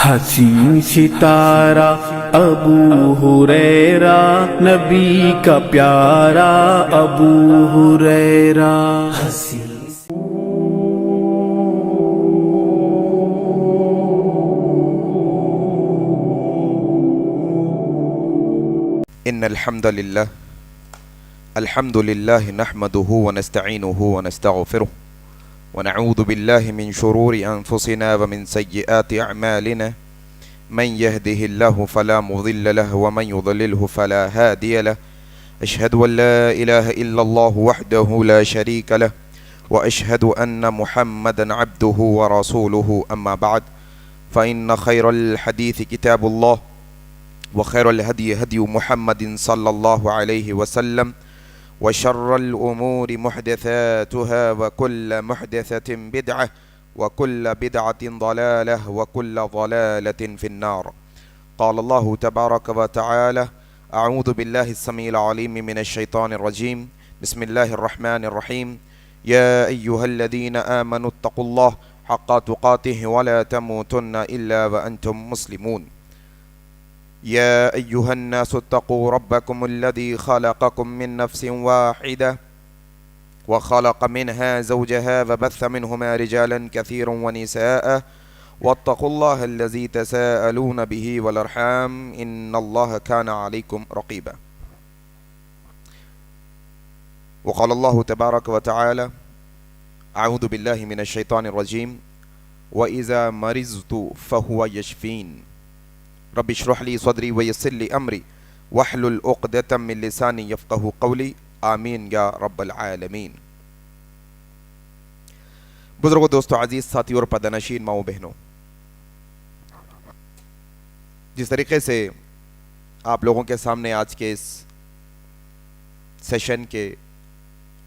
حسین ستارہ ابو ہریرہ نبی کا پیارا ابو ہریرہ ان الحمد للہ نحمده ونستعینه ونستغفره ونعوذ بالله من شرور انفسنا ومن سیئات اعمالنا من يهده الله فلا مضل له ومن يضلله فلا هادي له اشهد ان لا اله الا الله وحده لا شريك له واشهد ان محمدا عبده ورسوله اما بعد فان خير الحديث كتاب الله وخير الهدي هدي محمد صلى الله عليه وسلم وشر الأمور محدثاتها وكل محدثة بدعة وكل بدعة ضلالة وكل ضلالة في النار. قال الله تبارك وتعالى: أعوذ بالله السميع العليم من الشيطان الرجيم. بسم الله الرحمن الرحيم. يا أيها الذين آمنوا اتقوا الله حق تقاته ولا تموتن إلا وأنتم مسلمون. يا أيها الناس اتقوا ربكم الذي خلقكم من نفس واحدة وخلق منها زوجها وبث منهما رجالا كثيرا ونساء واتقوا الله الذي تساءلون به والأرحام إن الله كان عليكم رقيبا. وقال الله تبارك وتعالى: أعوذ بالله من الشيطان الرجيم وإذا مرضت فهو يشفين رب اشرح لي صدري ويسر لي امري واحلل عقدة من لساني يفقهوا قولي آمین یا رب العالمین. بزرگوں، دوستو، عزیز ساتھی اور پردہ ماؤں بہنوں، جس طریقے سے آپ لوگوں کے سامنے آج کے اس سیشن کے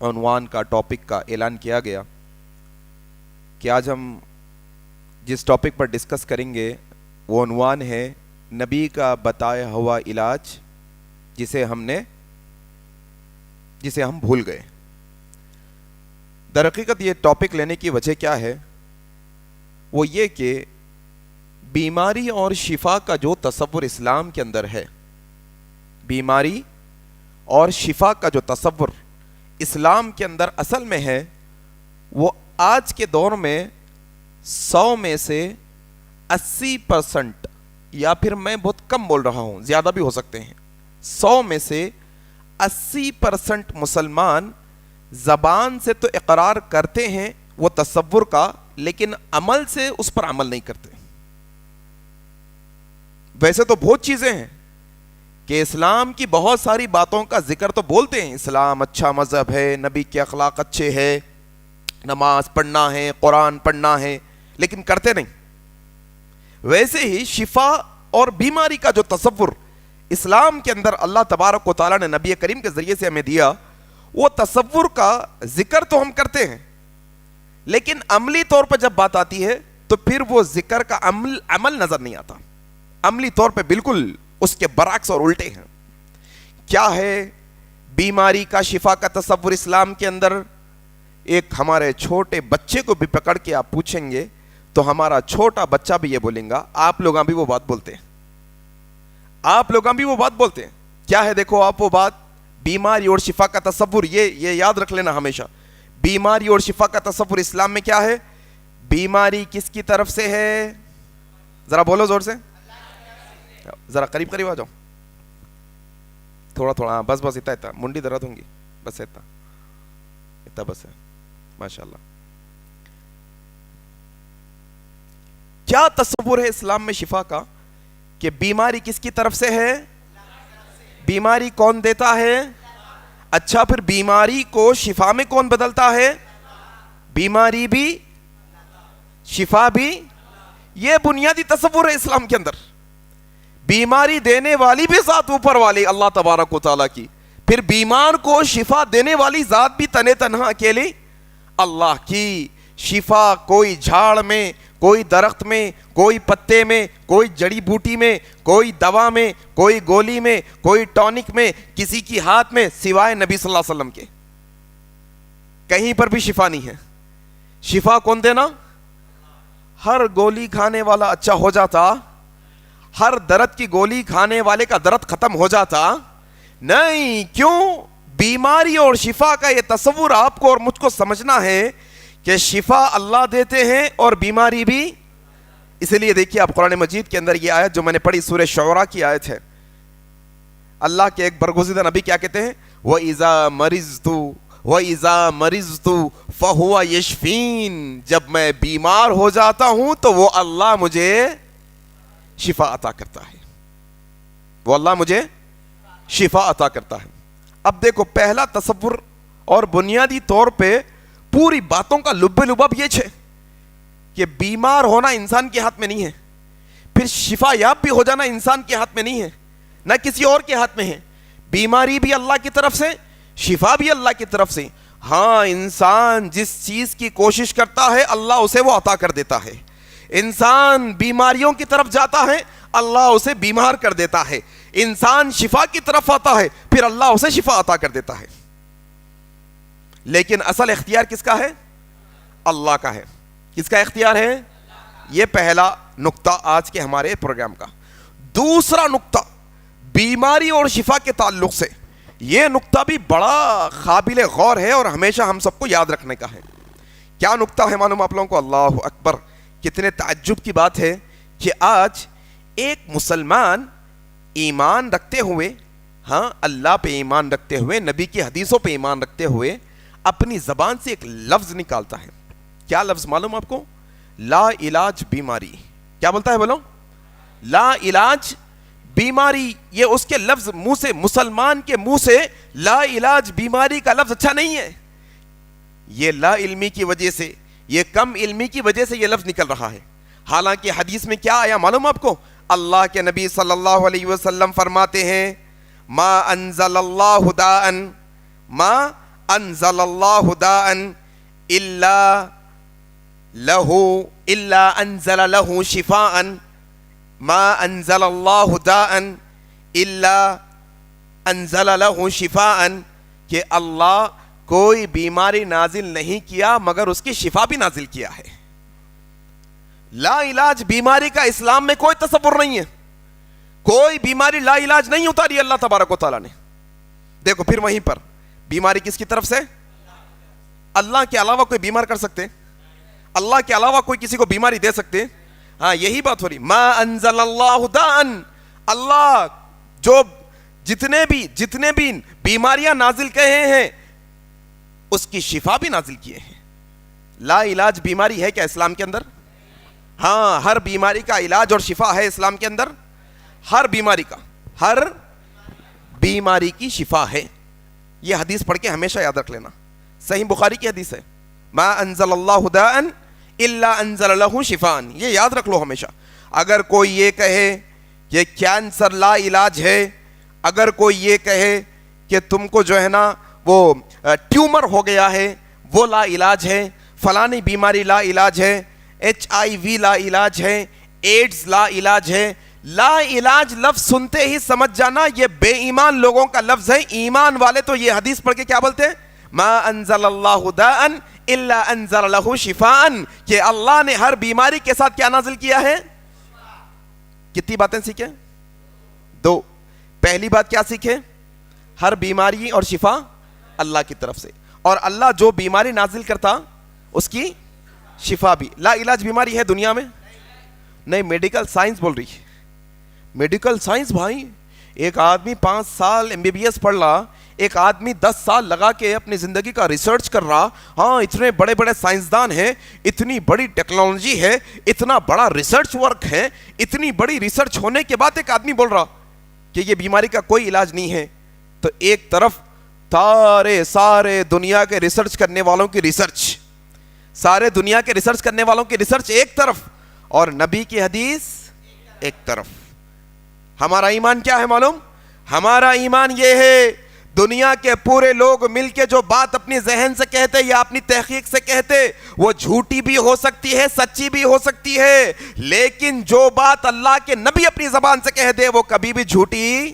عنوان کا، ٹاپک کا اعلان کیا گیا کہ آج ہم جس ٹاپک پر ڈسکس کریں گے وہ عنوان ہے نبی کا بتایا ہوا علاج جسے ہم بھول گئے. در حقیقت یہ ٹاپک لینے کی وجہ کیا ہے؟ وہ یہ کہ بیماری اور شفا کا جو تصور اسلام کے اندر ہے، بیماری اور شفا کا جو تصور اسلام کے اندر اصل میں ہے، وہ آج کے دور میں 100 میں سے 80%، یا پھر میں بہت کم بول رہا ہوں، زیادہ بھی ہو سکتے ہیں، 100 میں سے 80% مسلمان زبان سے تو اقرار کرتے ہیں وہ تصور کا، لیکن عمل سے اس پر عمل نہیں کرتے. ویسے تو بہت چیزیں ہیں کہ اسلام کی بہت ساری باتوں کا ذکر تو بولتے ہیں، اسلام اچھا مذہب ہے، نبی کے اخلاق اچھے ہیں، نماز پڑھنا ہے، قرآن پڑھنا ہے، لیکن کرتے نہیں. ویسے ہی شفا اور بیماری کا جو تصور اسلام کے اندر اللہ تبارک و تعالیٰ نے نبی کریم کے ذریعے سے ہمیں دیا، وہ تصور کا ذکر تو ہم کرتے ہیں، لیکن عملی طور پر جب بات آتی ہے تو پھر وہ ذکر کا عمل نظر نہیں آتا. عملی طور پہ بالکل اس کے برعکس اور الٹے ہیں. کیا ہے بیماری کا، شفا کا تصور اسلام کے اندر؟ ایک ہمارے چھوٹے بچے کو بھی پکڑ کے آپ پوچھیں گے تو ہمارا چھوٹا بچہ بھی یہ بولیں گا، آپ لوگاں بھی وہ بات بولتے ہیں، آپ لوگاں بھی وہ بات بولتے ہیں. کیا ہے؟ دیکھو آپ وہ بات، بیماری اور شفا کا تصور، یہ یاد رکھ لینا ہمیشہ. بیماری اور شفا کا تصور اسلام میں کیا ہے؟ بیماری کس کی طرف سے ہے؟ ذرا بولو زور سے، ذرا قریب آ جاؤ، تھوڑا بس اتنا منڈی درد ہوں گی، بس اتنا بس ہے، ماشاءاللہ. کیا تصور ہے اسلام میں شفا کا کہ بیماری کس کی طرف سے ہے؟ بیماری کون دیتا ہے؟ اچھا، پھر بیماری کو شفا میں کون بدلتا ہے؟ بیماری بھی شفا بھی. یہ بنیادی تصور ہے اسلام کے اندر. بیماری دینے والی بھی ذات اوپر والی اللہ تبارک و تعالیٰ کی، پھر بیمار کو شفا دینے والی ذات بھی تنہا اکیلی اللہ کی. شفا کوئی جھاڑ میں، کوئی درخت میں، کوئی پتے میں، کوئی جڑی بوٹی میں، کوئی دوا میں، کوئی گولی میں، کوئی ٹونک میں، کسی کی ہاتھ میں سوائے نبی صلی اللہ علیہ وسلم کے. کہیں پر بھی شفا نہیں ہے. شفا کون دینا؟ ہر گولی کھانے والا اچھا ہو جاتا ہر درد کی گولی کھانے والے کا درد ختم ہو جاتا؟ نہیں. کیوں؟ بیماری اور شفا کا یہ تصور آپ کو اور مجھ کو سمجھنا ہے کہ شفا اللہ دیتے ہیں اور بیماری بھی. اسی لیے دیکھیے آپ قرآن مجید کے اندر یہ آیت جو میں نے پڑھی سورہ شعراء کی آیت ہے, اللہ کے ایک برگزیدہ نبی کیا کہتے ہیں؟ وَإِذَا مَرِضْتُ فَهُوَ يَشْفِينِ, جب میں بیمار ہو جاتا ہوں تو وہ اللہ مجھے شفا عطا کرتا ہے, وہ اللہ مجھے شفا عطا کرتا ہے. اب دیکھو پہلا تصور اور بنیادی طور پہ پوری باتوں کا لب لباب یہ ہے کہ بیمار ہونا انسان کے ہاتھ میں نہیں ہے, پھر شفا یاب بھی ہو جانا انسان کے ہاتھ میں نہیں ہے, نہ کسی اور کے ہاتھ میں ہے. بیماری بھی اللہ کی طرف سے, شفا بھی اللہ کی طرف سے. ہاں, انسان جس چیز کی کوشش کرتا ہے اللہ اسے وہ عطا کر دیتا ہے. انسان بیماریوں کی طرف جاتا ہے اللہ اسے بیمار کر دیتا ہے. انسان شفا کی طرف آتا ہے پھر اللہ اسے شفا عطا کر دیتا ہے. لیکن اصل اختیار کس کا ہے؟ اللہ کا ہے. کس کا اختیار ہے؟ یہ پہلا نقطہ آج کے ہمارے پروگرام کا. دوسرا نقطہ بیماری اور شفا کے تعلق سے, یہ نقطہ بھی بڑا قابل غور ہے اور ہمیشہ ہم سب کو یاد رکھنے کا ہے. کیا نقطہ ہے معلوم آپ لوگوں کو؟ اللہ اکبر, کتنے تعجب کی بات ہے کہ آج ایک مسلمان ایمان رکھتے ہوئے, ہاں اللہ پہ ایمان رکھتے ہوئے, نبی کی حدیثوں پہ ایمان رکھتے ہوئے اپنی زبان سے ایک لفظ نکالتا ہے. کیا لفظ معلوم آپ کو؟ لا علاج بیماری. کیا بولتا ہے بولو؟ لا علاج بیماری. یہ اس کے لفظ منہ سے, مسلمان کے منہ سے لا علاج بیماری کا لفظ اچھا نہیں ہے. یہ لا علمی کی وجہ سے, یہ کم علمی کی وجہ سے یہ لفظ نکل رہا ہے. حالانکہ حدیث میں کیا آیا معلوم آپ کو؟ اللہ کے نبی صلی اللہ علیہ وسلم فرماتے ہیں ما انزل اللہ داء, ما انزل اللہ داء الا انزل له شفاء, ما انزل اللہ داء الا انزل له شفاء, کہ اللہ کوئی بیماری نازل نہیں کیا مگر اس کی شفا بھی نازل کیا ہے. لا علاج بیماری کا اسلام میں کوئی تصور نہیں ہے. کوئی بیماری لا علاج نہیں اتاری اللہ تبارک و تعالیٰ نے. دیکھو پھر وہیں پر بیماری کس کی طرف سے؟ اللہ کے علاوہ کوئی بیمار کر سکتے؟ اللہ کے علاوہ کوئی کسی کو بیماری دے سکتے؟ ہاں, یہی بات ہو رہی. ما انزل اللہ داء, اللہ جو جتنے بھی بیماریاں نازل کہے ہیں اس کی شفا بھی نازل کیے ہیں. لا علاج بیماری ہے کیا اسلام کے اندر؟ ہاں, ہر بیماری کا علاج اور شفا ہے اسلام کے اندر. ہر بیماری کی شفا ہے. یہ حدیث پڑھ کے ہمیشہ یاد رکھ لینا, صحیح بخاری کی حدیث ہے. ما انزل اللہ داء الا انزل له شفاء, یہ یاد رکھ لو ہمیشہ. اگر کوئی یہ کہے کہ کینسر لا علاج ہے, اگر کوئی یہ کہے کہ تم کو جو ہے نا وہ ٹیومر ہو گیا ہے وہ لا علاج ہے, فلانی بیماری لا علاج ہے, HIV لا علاج ہے, ایڈز لا علاج ہے, لا علاج لفظ سنتے ہی سمجھ جانا یہ بے ایمان لوگوں کا لفظ ہے. ایمان والے تو یہ حدیث پڑھ کے کیا بولتے ہیں؟ ما انزل اللہ داء الا انزل له شفاء, کہ اللہ نے ہر بیماری کے ساتھ کیا نازل کیا ہے؟ کتنی باتیں سیکھیں؟ 2. پہلی بات کیا سیکھیں؟ ہر بیماری اور شفا اللہ کی طرف سے, اور اللہ جو بیماری نازل کرتا اس کی شفا بھی. لا علاج بیماری ہے دنیا میں؟ نہیں, میڈیکل سائنس بول رہی ہے. میڈیکل سائنس بھائی, ایک آدمی 5 سال MBBS پڑھ رہا, ایک آدمی 10 سال لگا کے اپنی زندگی کا ریسرچ کر رہا. ہاں, اتنے بڑے بڑے سائنسدان ہیں, اتنی بڑی ٹیکنالوجی ہے, اتنا بڑا ریسرچ ورک ہے, اتنی بڑی ریسرچ ہونے کے بعد ایک آدمی بول رہا کہ یہ بیماری کا کوئی علاج نہیں ہے. تو ایک طرف سارے دنیا کے ریسرچ کرنے والوں کی ریسرچ, سارے دنیا کے ریسرچ کرنے والوں کی ریسرچ ایک طرف, اور نبی کی حدیث ایک طرف. ہمارا ایمان کیا ہے معلوم؟ ہمارا ایمان یہ ہے دنیا کے پورے لوگ مل کے جو بات اپنی ذہن سے کہتے یا اپنی تحقیق سے کہتے وہ جھوٹی بھی ہو سکتی ہے, سچی بھی ہو سکتی ہے, لیکن جو بات اللہ کے نبی اپنی زبان سے کہہ دے وہ کبھی بھی جھوٹی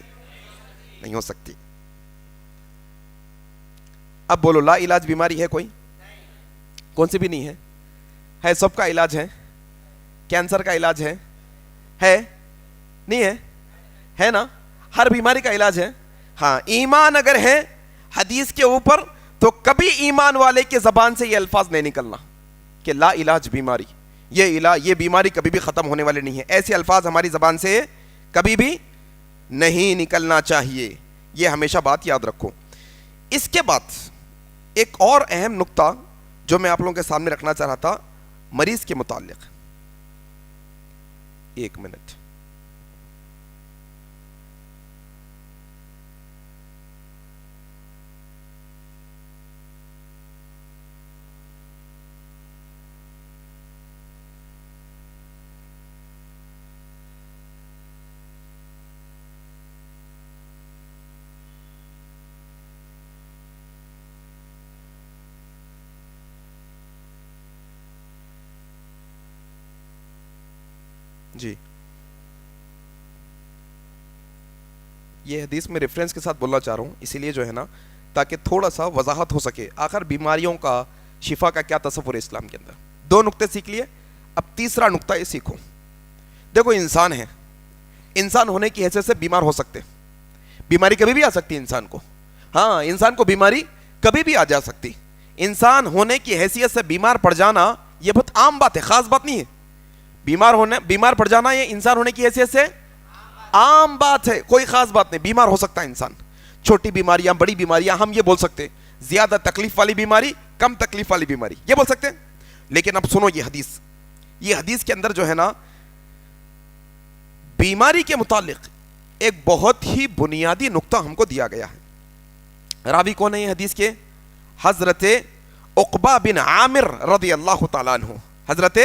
نہیں ہو سکتی. اب بولو, لا علاج بیماری ہے کوئی؟ کون سی بھی نہیں ہے. سب کا علاج ہے. کینسر کا علاج ہے. نہیں ہے نا, ہر بیماری کا علاج ہے. ہاں ایمان اگر ہے حدیث کے اوپر تو کبھی ایمان والے کے زبان سے یہ الفاظ نہیں نکلنا کہ لا علاج بیماری, یہ بیماری کبھی بھی ختم ہونے والے نہیں ہے. ایسے الفاظ ہماری زبان سے کبھی بھی نہیں نکلنا چاہیے, یہ ہمیشہ بات یاد رکھو. اس کے بعد ایک اور اہم نقطہ جو میں آپ لوگوں کے سامنے رکھنا چاہ رہا تھا مریض کے متعلق. ایک منٹ. جی یہ حدیث میں ریفرنس کے ساتھ بولنا چاہ رہا ہوں, اسی لیے جو ہے نا تاکہ تھوڑا سا وضاحت ہو سکے آخر بیماریوں کا شفا کا کیا تصور ہے اسلام کے اندر. 2 نقطے سیکھ لیے, اب تیسرا نقطہ یہ سیکھو. دیکھو انسان ہے, انسان ہونے کی حیثیت سے بیمار ہو سکتے, بیماری کبھی بھی آ سکتی ہے انسان کو. ہاں انسان کو بیماری کبھی بھی آ جا سکتی. انسان ہونے کی حیثیت سے بیمار پڑ جانا یہ بہت عام بات ہے, خاص بات نہیں ہے. بیمار پڑ جانا یہ انسان ہونے کی حیثیت سے عام بات ہے, کوئی خاص بات نہیں. بیمار ہو سکتا ہے انسان, چھوٹی بیماریاں, بڑی بیماریاں, ہم یہ بول سکتے ہیں زیادہ تکلیف والی بیماری, کم تکلیف والی بیماری, یہ بول سکتے ہیں. لیکن اب سنو یہ حدیث کے اندر جو ہے نا بیماری کے متعلق ایک بہت ہی بنیادی نقطہ ہم کو دیا گیا ہے. راوی کون ہے یہ حدیث کے؟ حضرت عقبہ بن عامر رضی اللہ تعالیٰ عنہ. حضرت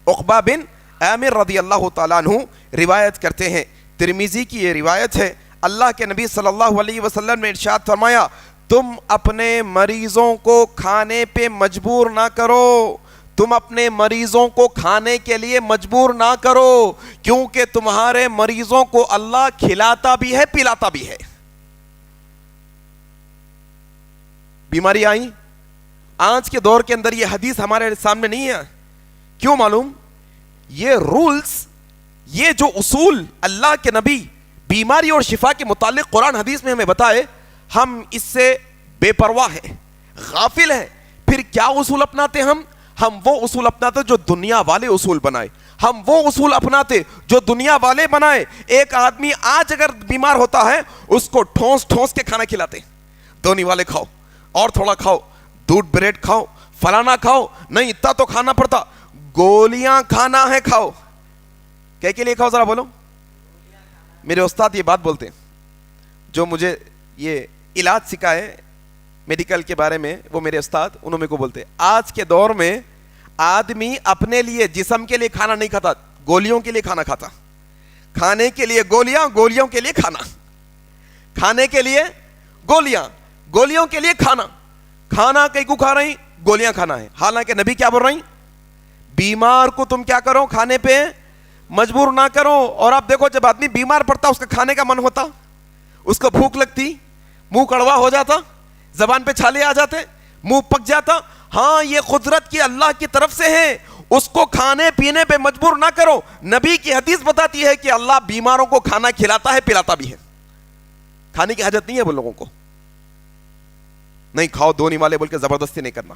عقبہ بن عامر رضی اللہ تعالیٰ عنہ روایت کرتے ہیں, ترمذی کی یہ روایت ہے. اللہ کے نبی صلی اللہ علیہ وسلم نے ارشاد فرمایا, تم اپنے مریضوں کو کھانے پہ مجبور نہ کرو, تم اپنے مریضوں کو کھانے کے لیے مجبور نہ کرو, کیونکہ تمہارے مریضوں کو اللہ کھلاتا بھی ہے پلاتا بھی ہے. بیماری آئی, آج کے دور کے اندر یہ حدیث ہمارے سامنے نہیں ہے. کیوں معلوم؟ یہ رولز, یہ جو اصول اللہ کے نبی بیماری اور شفا کے متعلق قرآن حدیث میں ہمیں بتائے, ہم اس سے بے پرواہ ہیں, غافل ہیں. پھر کیا اصول اپناتے ہم وہ اصول اپناتے جو دنیا والے اصول بنائے, ہم وہ اصول اپناتے جو دنیا والے بنائے. ایک آدمی آج اگر بیمار ہوتا ہے اس کو ٹھونس ٹھونس کے کھانا کھلاتے, دونی والے کھاؤ اور تھوڑا کھاؤ, دودھ بریڈ کھاؤ, فلانا کھاؤ, نہیں اتنا تو کھانا پڑتا, گولیاں کھانا ہے کھاؤ. کیا کے لیے کھاؤ ذرا بولو. میرے استاد یہ بات بولتے ہیں, جو مجھے یہ علاج سکھائے میڈیکل کے بارے میں, وہ میرے استاد, انہوں میرے کو بولتے آج کے دور میں آدمی اپنے لیے جسم کے لیے کھانا نہیں کھاتا, گولیوں کے لیے کھانا کھاتا. کھانے کے لیے گولیاں, گولیوں کے لیے کھانا, کھانے کے لیے گولیاں, گولیوں کے لیے کھانا. کھانا کئی کو کھا رہی, گولیاں کھانا ہے. حالانکہ نبی کیا بول رہی, بیمار کو تم کیا کرو, کھانے پہ مجبور نہ کرو. اور آپ دیکھو جب آدمی بیمار پڑتا اس کا کھانے کا من ہوتا, اس کو بھوک لگتی, منہ کڑوا ہو جاتا, زبان پہ چھالے آ جاتے, منہ پک جاتا. ہاں یہ قدرت کی اللہ کی طرف سے ہے, اس کو کھانے پینے پہ مجبور نہ کرو. نبی کی حدیث بتاتی ہے کہ اللہ بیماروں کو کھانا کھلاتا ہے پلاتا بھی ہے. کھانے کی حاجت نہیں ہے وہ لوگوں کو, نہیں کھاؤ دونی والے بول کے زبردستی نہیں کرنا.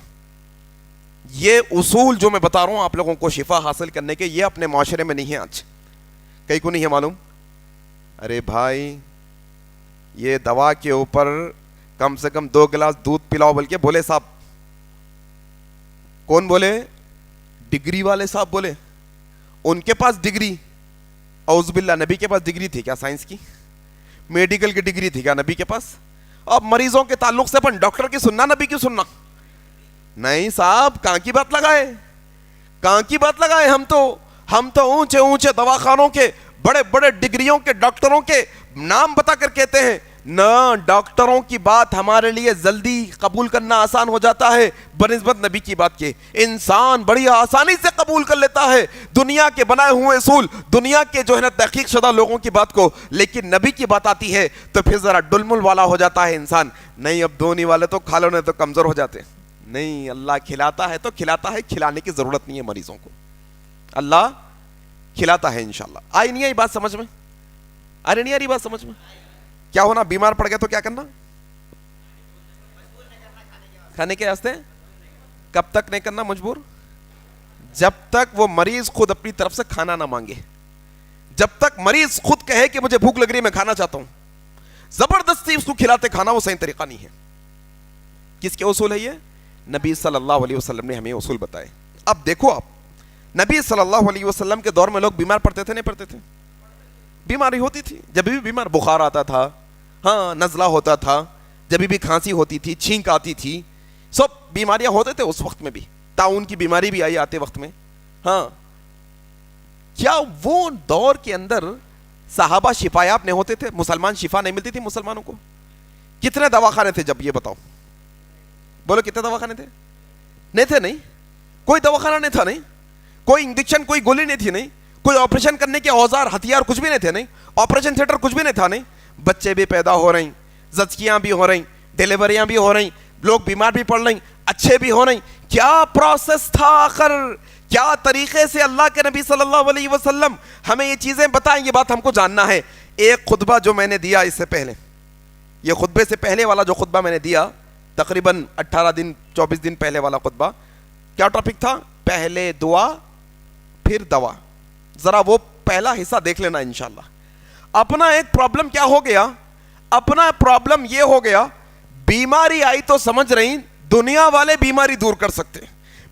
یہ اصول جو میں بتا رہا ہوں آپ لوگوں کو شفا حاصل کرنے کے, یہ اپنے معاشرے میں نہیں ہے. آج کئی کو نہیں ہے معلوم. ارے بھائی یہ دوا کے اوپر کم سے کم 2 گلاس دودھ پلاؤ بلکہ بولے صاحب. کون بولے؟ ڈگری والے صاحب بولے. ان کے پاس ڈگری, اعوذ باللہ, نبی کے پاس ڈگری تھی کیا سائنس کی؟ میڈیکل کی ڈگری تھی کیا نبی کے پاس؟ اب مریضوں کے تعلق سے اپن ڈاکٹر کی سننا, نبی کی سننا نہیں صاحب. کہاں کی بات لگائے, کہاں کی بات لگائے. ہم تو اونچے اونچے دواخانوں کے, بڑے بڑے ڈگریوں کے ڈاکٹروں کے نام بتا کر کہتے ہیں نہ, ڈاکٹروں کی بات ہمارے لیے جلدی قبول کرنا آسان ہو جاتا ہے بنسبت نبی کی بات کے. انسان بڑی آسانی سے قبول کر لیتا ہے دنیا کے بنائے ہوئے اصول, دنیا کے جو ہے نا تحقیق شدہ لوگوں کی بات کو, لیکن نبی کی بات آتی ہے تو پھر ذرا ڈلمل والا ہو جاتا ہے انسان. نہیں اب دونی والے تو کھا لو نہیں تو کمزور ہو جاتے. نہیں, اللہ کھلاتا ہے تو کھلاتا ہے, کھلانے کی ضرورت نہیں ہے مریضوں کو, اللہ کھلاتا ہے انشاءاللہ. آئی نہیں آئی بات سمجھ میں؟ ارے نہیں آ رہی بات سمجھ میں؟ کیا ہونا؟ بیمار پڑ گیا تو کیا کرنا؟ کھانے کے واسطے کب تک نہیں کرنا مجبور؟ جب تک وہ مریض خود اپنی طرف سے کھانا نہ مانگے. جب تک مریض خود کہے کہ مجھے بھوک لگ رہی ہے میں کھانا چاہتا ہوں, زبردستی اس کو کھلاتے کھانا وہ صحیح طریقہ نہیں ہے. کس کے اصول ہے یہ؟ نبی صلی اللہ علیہ وسلم نے ہمیں اصول بتائے. اب دیکھو آپ, نبی صلی اللہ علیہ وسلم کے دور میں لوگ بیمار پڑتے تھے نہیں پڑتے تھے؟ بیماری ہوتی تھی. جب بھی بیمار, بخار آتا تھا, ہاں نزلہ ہوتا تھا, جب بھی کھانسی ہوتی تھی, چھینک آتی تھی, سب بیماریاں ہوتے تھے اس وقت میں بھی. طاعون کی بیماری بھی آئی آتے وقت میں. ہاں, کیا وہ دور کے اندر صحابہ شفا یاب نہیں ہوتے تھے؟ مسلمان شفا نہیں ملتی تھی مسلمانوں کو؟ کتنے دواخانے تھے جب؟ یہ بتاؤ, بولو کتنے دواخانے تھے؟ نہیں تھے, نہیں کوئی دواخانہ نہیں تھا, نہیں کوئی انجیکشن کوئی گولی نہیں تھی, نہیں کوئی آپریشن کرنے کے اوزار ہتھیار کچھ بھی نہیں تھے, نہیں آپریشن تھیٹر کچھ بھی نہیں تھا, نہیں بچے بھی پیدا ہو رہے ہیں, زچگیاں بھی ہو رہی, ڈیلیوریاں بھی ہو رہی, لوگ بیمار بھی پڑ رہے, اچھے بھی ہو رہے. کیا پروسیس تھا آخر؟ کیا طریقے سے اللہ کے نبی صلی اللہ علیہ وسلم ہمیں یہ چیزیں بتائیں؟ یہ بات ہم کو جاننا ہے. ایک خطبہ جو میں نے دیا اس سے پہلے, یہ خطبے سے پہلے والا جو خطبہ میں نے دیا تقریباً 18 دن 24 دن پہلے والا خطبہ, کیا ٹاپک تھا؟ پہلے دعا پھر دوا. ذرا وہ پہلا حصہ دیکھ لینا انشاءاللہ. اپنا ایک پرابلم کیا ہو گیا؟ اپنا پرابلم یہ ہو گیا, بیماری آئی تو سمجھ رہی دنیا والے بیماری دور کر سکتے,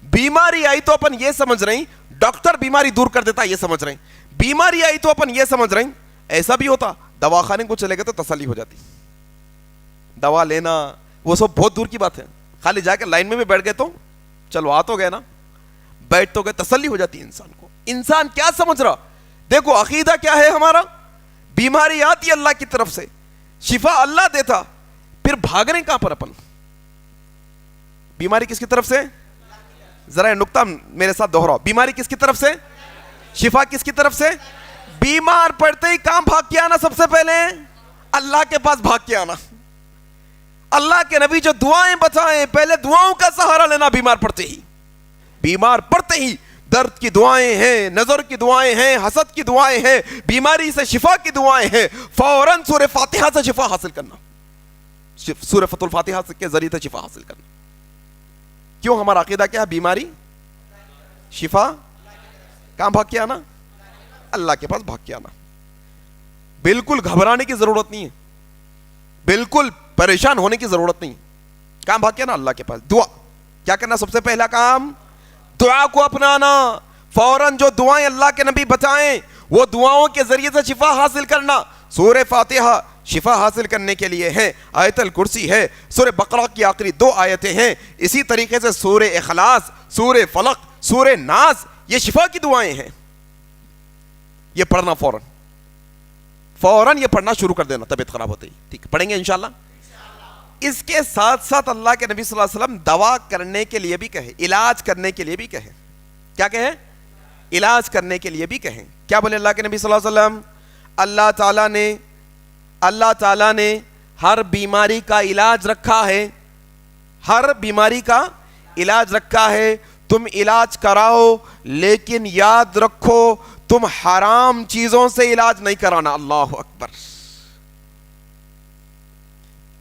بیماری آئی تو اپن یہ سمجھ رہی ڈاکٹر بیماری دور کر دیتا, یہ سمجھ رہے, بیماری آئی تو اپن یہ سمجھ رہے ایسا بھی ہوتا دواخانے کو چلے گئے تو تسلی ہو جاتی. دوا لینا وہ سب بہت دور کی بات ہے, خالی جا کے لائن میں بھی بیٹھ گئے تو چلو آ تو گئے نا, بیٹھ تو گئے, تسلی ہو جاتی انسان کو. انسان کیا سمجھ رہا؟ دیکھو عقیدہ کیا ہے ہمارا, بیماری آتی اللہ کی طرف سے, شفا اللہ دیتا, پھر بھاگ رہے کہاں پر اپن؟ بیماری کس کی طرف سے؟ ذرا یہ نقطہ میرے ساتھ دوہراؤ, بیماری کس کی طرف سے؟ شفا کس کی طرف سے؟ بیمار پڑتے ہی کہاں بھاگ کے آنا؟ سب سے پہلے اللہ کے پاس بھاگ کے آنا. اللہ کے نبی جو دعائیں بتائیں, پہلے دعاؤں کا سہارا لینا. بیمار پڑتے ہی, بیمار پڑتے ہی درد کی دعائیں ہیں, نظر کی دعائیں ہیں, حسد کی دعائیں ہیں, بیماری سے شفا کی دعائیں ہیں, فوراً سورہ فاتحہ سے شفا حاصل کرنا, سورہ فتح الفاتحہ کے ذریعے سے شفا حاصل کرنا. کیوں؟ ہمارا عقیدہ کیا ہے؟ بیماری شفا کہاں بھاگ کے آنا؟ اللہ کے پاس بھاگ کے آنا. بالکل گھبرانے کی ضرورت نہیں ہے, بالکل پریشان ہونے کی ضرورت نہیں. کہاں بھاگ کے آنا؟ اللہ کے پاس. دعا کیا کرنا؟ سب سے پہلا کام دعا کو اپنانا. فوراً جو دعائیں اللہ کے نبی بتائیں وہ دعاؤں کے ذریعے سے شفا حاصل کرنا. سورہ فاتحہ شفا حاصل کرنے کے لیے ہے, آیت الکرسی ہے, سورہ بقرہ کی آخری 2 آیتیں ہیں, اسی طریقے سے سورہ اخلاص, سورہ فلق, سورہ ناس, یہ شفا کی دعائیں ہیں. یہ پڑھنا فوراً یہ پڑھنا شروع کر دینا طبیعت خراب ہوتے ہی. ٹھیک پڑھیں گے انشاءاللہ. اس کے ساتھ ساتھ اللہ کے نبی صلی اللہ علیہ وسلم دوا کرنے کے لیے بھی کہے, علاج کرنے کے لیے بھی کہے. کیا کہے؟ علاج کرنے کے لیے بھی کہیں. کیا بولے اللہ کے نبی صلی اللہ علیہ وسلم؟ اللہ تعالیٰ نے ہر بیماری کا علاج رکھا ہے, ہر بیماری کا علاج رکھا ہے. تم علاج کراؤ لیکن یاد رکھو تم حرام چیزوں سے علاج نہیں کرانا. اللہ اکبر.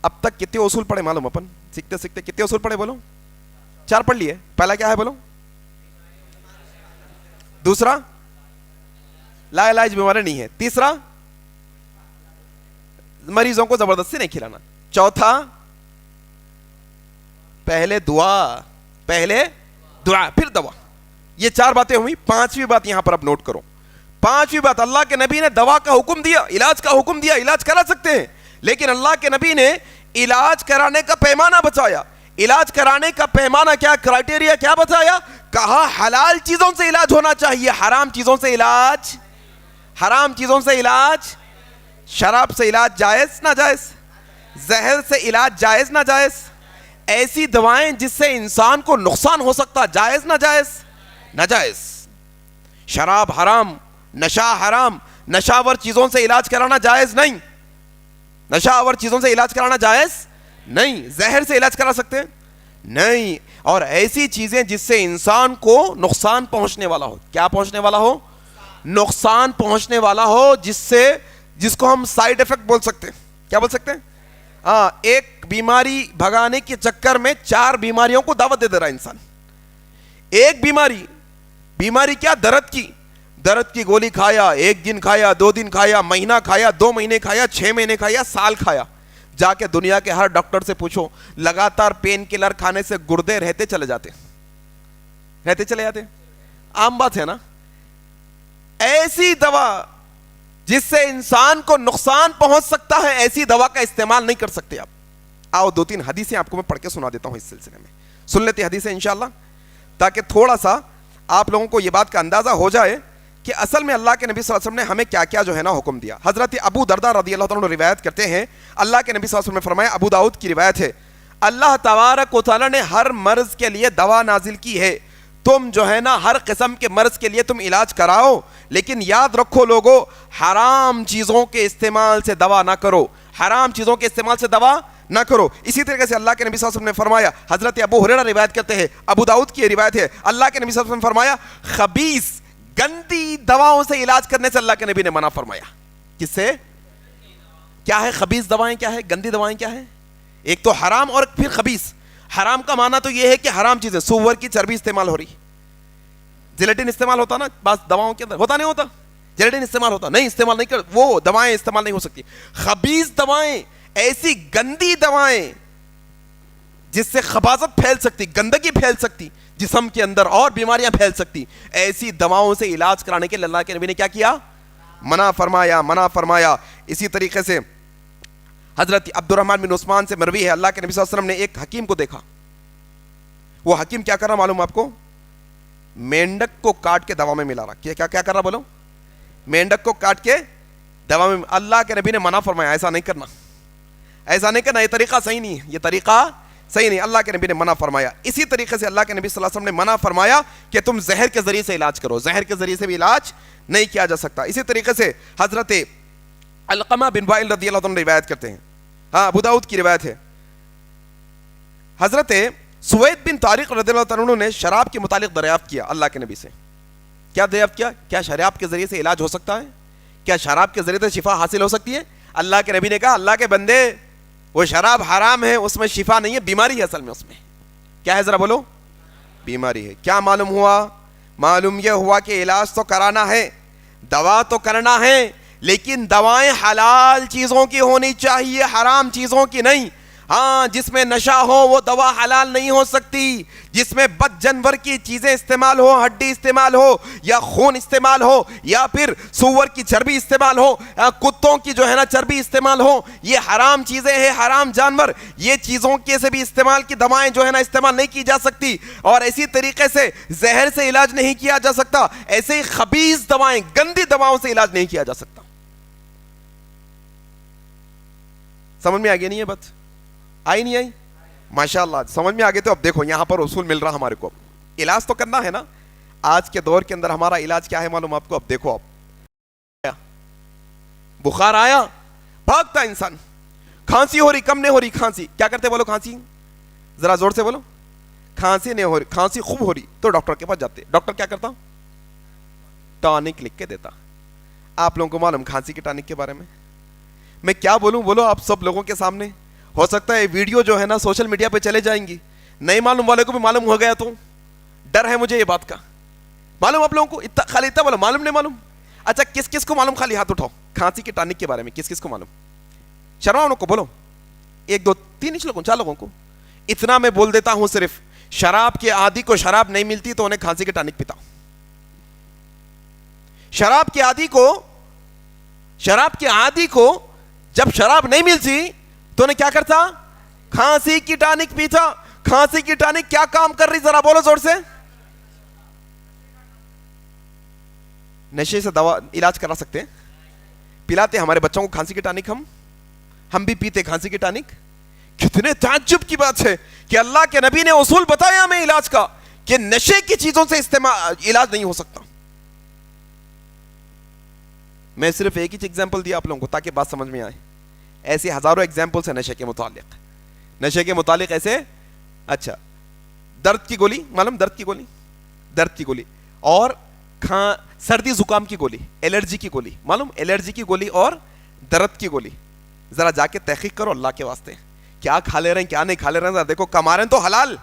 اب تک کتنے اصول پڑھے معلوم؟ اپن سیکھتے سیکھتے کتنے اصول پڑھے بولو؟ 4 پڑھ لیے. پہلا کیا ہے بولو؟ دوسرا لا علاج بیماری نہیں ہے. تیسرا مریضوں کو زبردستی نہیں کھلانا. چوتھا پہلے دعا پھر دوا. یہ 4 باتیں ہوئی. 5ویں بات یہاں پر اب نوٹ کرو. 5ویں بات, اللہ کے نبی نے دوا کا حکم دیا, علاج کا حکم دیا. علاج کرا سکتے ہیں لیکن اللہ کے نبی نے علاج کرانے کا پیمانہ بتایا. علاج کرانے کا پیمانہ کیا, کرائٹیریا کیا بتایا؟ کہا حلال چیزوں سے علاج ہونا چاہیے, حرام چیزوں سے علاج, حرام چیزوں سے علاج. شراب سے علاج جائز ناجائز؟ زہر سے علاج جائز ناجائز؟ ایسی دوائیں جس سے انسان کو نقصان ہو سکتا, جائز ناجائز؟ ناجائز. شراب حرام, نشہ حرام, نشاور چیزوں سے علاج کرانا جائز نہیں, نشاور چیزوں سے علاج کرانا جائز نہیں. زہر سے علاج کرا سکتے ہیں؟ نہیں. اور ایسی چیزیں جس سے انسان کو نقصان پہنچنے والا ہو. کیا پہنچنے والا ہو؟ نقصان پہنچنے والا ہو, جس سے جس کو ہم سائیڈ افیکٹ بول سکتے ہیں. کیا بول سکتے ہیں؟ ہاں, ایک بیماری بھگانے کے چکر میں 4 بیماریوں کو دعوت دے رہا ہے انسان. ایک بیماری کیا؟ درد کی گولی کھایا, 1 دن کھایا, 2 دن کھایا, مہینہ کھایا, 2 مہینے کھایا, 6 مہینے کھایا, سال کھایا. جا کے دنیا کے ہر ڈاکٹر سے پوچھو, لگاتار پین کلر کھانے سے گردے رہتے چلے جاتے. عام بات ہے نا. ایسی دوا جس سے انسان کو نقصان پہنچ سکتا ہے, ایسی دوا کا استعمال نہیں کر سکتے آپ. آؤ 2-3 حدیثیں آپ کو میں پڑھ کے سنا دیتا ہوں اس سلسلے میں. سن لیتے حدیثیں انشاءاللہ, تاکہ تھوڑا سا آپ لوگوں کو یہ بات کا اندازہ ہو جائے کہ اصل میں اللہ کے نبی صلی اللہ علیہ وسلم نے ہمیں کیا کیا جو ہے نا حکم دیا. حضرت ابو درداء رضی اللہ تعالیٰ عنہ روایت کرتے ہیں, اللہ کے نبی صلی اللہ علیہ وسلم نے فرمایا, ابو داؤد کی روایت ہے, اللہ تبارک و تعالیٰ نے ہر مرض کے لیے دوا نازل کی ہے. تم جو ہے نا ہر قسم کے مرض کے لیے تم علاج کراؤ, لیکن یاد رکھو لوگو, حرام چیزوں کے استعمال سے دوا نہ کرو. حرام چیزوں کے استعمال سے دوا نہ کرو. اسی طریقے سے اللہ کے نبی صلی اللہ علیہ وسلم نے فرمایا, حضرت ابو ہریرہ روایت کرتے ہیں, ابو داؤد کی روایت ہے, اللہ کے نبی صلی اللہ علیہ وسلم نے فرمایا, خبیث گندی دواؤں سے علاج کرنے سے اللہ کے نبی نے منع فرمایا. کس سے؟ کیا ہے خبیث دوائیں, کیا ہے گندی دوائیں, کیا ہے؟ ایک تو حرام اور پھر خبیث. حرام کا معنی تو یہ ہے کہ حرام چیزیں, سور کی چربی استعمال ہو رہی, جیلیٹن استعمال ہوتا نا بعض دواؤں کے اندر, ہوتا نہیں ہوتا؟ جیلیٹن استعمال ہوتا نہیں, استعمال نہیں کر, وہ دوائیں استعمال نہیں ہو سکتی. خبیث دوائیں, ایسی گندی دوائیں جس سے خباثت پھیل سکتی, گندگی پھیل سکتی جسم کے اندر, اور بیماریاں پھیل سکتی, ایسی دواؤں سے علاج کرانے کے لیے اللہ کے نبی نے کیا کیا؟ منع فرمایا. اسی طریقے سے حضرت عبد الرحمن بن عثمان سے مروی ہے, اللہ کے نبی صلی اللہ علیہ وسلم نے ایک حکیم کو دیکھا. وہ حکیم کیا کر رہا معلوم آپ کو؟ مینڈک کو کاٹ کے دوا میں ملا رہا. کیا کر رہا بولو؟ مینڈک کو کاٹ کے دوا میں. اللہ کے نبی نے منع فرمایا, ایسا نہیں کرنا, یہ طریقہ صحیح نہیں ہے, یہ طریقہ صحیح نہیں. اللہ کے نبی نے منع فرمایا. اسی طریقے سے اللہ کے نبی صلی اللہ علیہ وسلم نے منع فرمایا کہ تم زہر کے ذریعے سے علاج کرو, زہر کے ذریعے سے بھی علاج نہیں کیا جا سکتا. اسی طریقے سے حضرت علقمہ بن وائل رضی اللہ عنہ روایت کرتے ہیں, ہاں ابو داؤد کی روایت ہے, حضرت سوید بن طارق رضی اللہ عنہ نے شراب کے متعلق دریافت کیا اللہ کے نبی سے. کیا دریافت کیا؟ کیا شراب کے ذریعے سے علاج ہو سکتا ہے؟ کیا شراب کے ذریعے سے شفا حاصل ہو سکتی ہے؟ اللہ کے نبی نے کہا, اللہ کے بندے, وہ شراب حرام ہے, اس میں شفا نہیں ہے, بیماری ہے اصل میں اس میں. کیا ہے ذرا بولو؟ بیماری ہے. کیا معلوم ہوا؟ معلوم یہ ہوا کہ علاج تو کرانا ہے, دوا تو کرنا ہے, لیکن دوائیں حلال چیزوں کی ہونی چاہیے, حرام چیزوں کی نہیں. ہاں, جس میں نشہ ہو وہ دوا حلال نہیں ہو سکتی. جس میں بد جانور کی چیزیں استعمال ہو, ہڈی استعمال ہو, یا خون استعمال ہو, یا پھر سور کی چربی استعمال ہو, کتوں کی جو ہے نا چربی استعمال ہو, یہ حرام چیزیں ہیں, حرام جانور. یہ چیزوں کے سے بھی استعمال کی دوائیں جو ہے نا استعمال نہیں کی جا سکتی. اور اسی طریقے سے زہر سے علاج نہیں کیا جا سکتا, ایسے ہی خبیث دوائیں, گندی دواؤں سے علاج نہیں کیا جا سکتا. سمجھ میں آ گیا نہیں ہے بات؟ آئی نہیں آئی؟ ماشاءاللہ سمجھ میں آگے. تو اب دیکھو یہاں پر اصول مل رہا ہمارے کو. علاج تو کرنا ہے نا. آج کے دور کے اندر ہمارا علاج کیا ہے معلوم آپ کو؟ اب دیکھو, اب بخار آیا, بھاگتا انسان, کھانسی ہو رہی, کم نہیں ہو رہی کھانسی, کیا کرتے بولو؟ کھانسی, ذرا زور سے بولو. کھانسی نہیں ہو رہی, کھانسی خوب ہو رہی, تو ڈاکٹر کے پاس جاتے. ڈاکٹر کیا کرتا؟ ٹانک لکھ کے دیتا. آپ لوگوں کو معلوم کھانسی کے ٹانک کے بارے میں کیا بولوں؟ بولو آپ سب لوگوں کے سامنے. ہو سکتا ہے ویڈیو جو ہے نا سوشل میڈیا پہ چلے جائیں گی, نہیں معلوم والے کو بھی معلوم ہو گیا تو ڈر ہے مجھے یہ بات کا. معلوم آپ لوگوں کو؟ خالی اتنا بولو, معلوم نہیں معلوم. اچھا کس کس کو معلوم؟ خالی ہاتھ اٹھاؤ. کھانسی کے ٹانک کے بارے میں کس کس کو معلوم؟ شرما کو بولو, 1 2 3 لوگوں 4 لوگوں کو. اتنا میں بول دیتا ہوں, صرف شراب کے عادی کو شراب نہیں ملتی تو انہیں کھانسی کے ٹانک پیتا. شراب کے عادی کو جب شراب نہیں ملتی تو انہیں کیا کرتا؟ کھانسی کی ٹانک پیتا. کھانسی کی ٹانک کیا کام کر رہی ذرا بولو زور سے؟ نشے سے دوا علاج کرا سکتے ہیں, پلاتے ہمارے بچوں کو کھانسی کی ٹانک, ہم بھی پیتے کھانسی کی ٹانک. کتنے تعجب کی بات ہے کہ اللہ کے نبی نے اصول بتایا ہمیں علاج کا, کہ نشے کی چیزوں سے علاج نہیں ہو سکتا. میں صرف ایک ہی ایگزامپل دیا آپ لوگوں کو تاکہ بات سمجھ میں آئے. ایسے ہزاروں ایگزامپلس ہیں نشے کے متعلق ایسے. اچھا, درد کی گولی معلوم؟ درد کی گولی اور سردی زکام کی گولی, الرجی کی گولی معلوم؟ الرجی کی گولی اور درد کی گولی ذرا جا کے تحقیق کرو اللہ کے واسطے, کیا کھا لے رہے ہیں کیا نہیں کھا لے رہے ہیں, ذرا دیکھو. کما رہے ہیں تو حلال,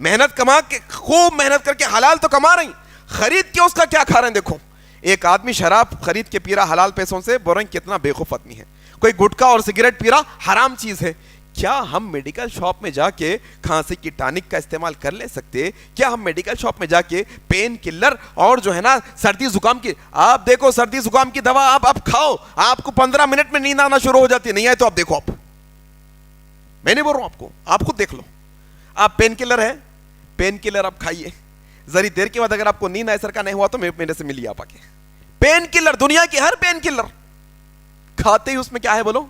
محنت کما کے خوب محنت کر کے حلال تو کما رہے ہیں, خرید کے اس کا کیا کھا رہے ہیں. دیکھو ایک آدمی شراب خرید کے پی رہا حلال پیسوں سے, بول رہے ہیں کتنا بیوقوف آدمی ہے. کوئی گٹکا اور سگریٹ پی رہا حرام چیز ہے. کیا ہم میڈیکل شاپ میں جا کے کھانسی کی ٹانک کا استعمال کر لے سکتے؟ کیا ہم میڈیکل شاپ میں جا کے پین کلر اور جو ہے نا سردی زکام کی, آپ دیکھو سردی زکام کی دوا آپ کھاؤ, آپ کو 15 منٹ میں نیند آنا شروع ہو جاتی ہے. نہیں آئے تو آپ دیکھو, آپ میں نہیں بول رہا ہوں آپ خود دیکھ لو. آپ پین کلر ہے, پین کلر آپ کھائیے, ذری دیر کے بعد اگر آپ کو نیند اثر کا نہیں ہوا تو میرے سے ملیے آپ آ کے. پین کلر, دنیا کی ہر پین کلر کھاتے ہی اس میں کیا ہے بولو.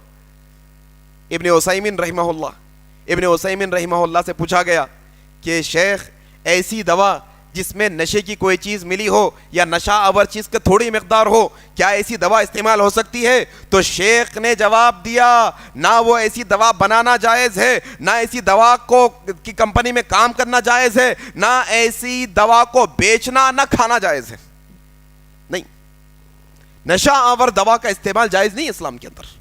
ابن عثیمین رحمہ اللہ سے پوچھا گیا کہ شیخ ایسی دوا جس میں نشے کی کوئی چیز ملی ہو یا نشہ آور چیز کا تھوڑی مقدار ہو, کیا ایسی دوا استعمال ہو سکتی ہے؟ تو شیخ نے جواب دیا نہ وہ ایسی دوا بنانا جائز ہے, نہ ایسی دوا کو کی کمپنی میں کام کرنا جائز ہے, نہ ایسی دوا کو بیچنا نہ کھانا جائز ہے. نہیں, نشہ آور دوا کا استعمال جائز نہیں اسلام کے اندر.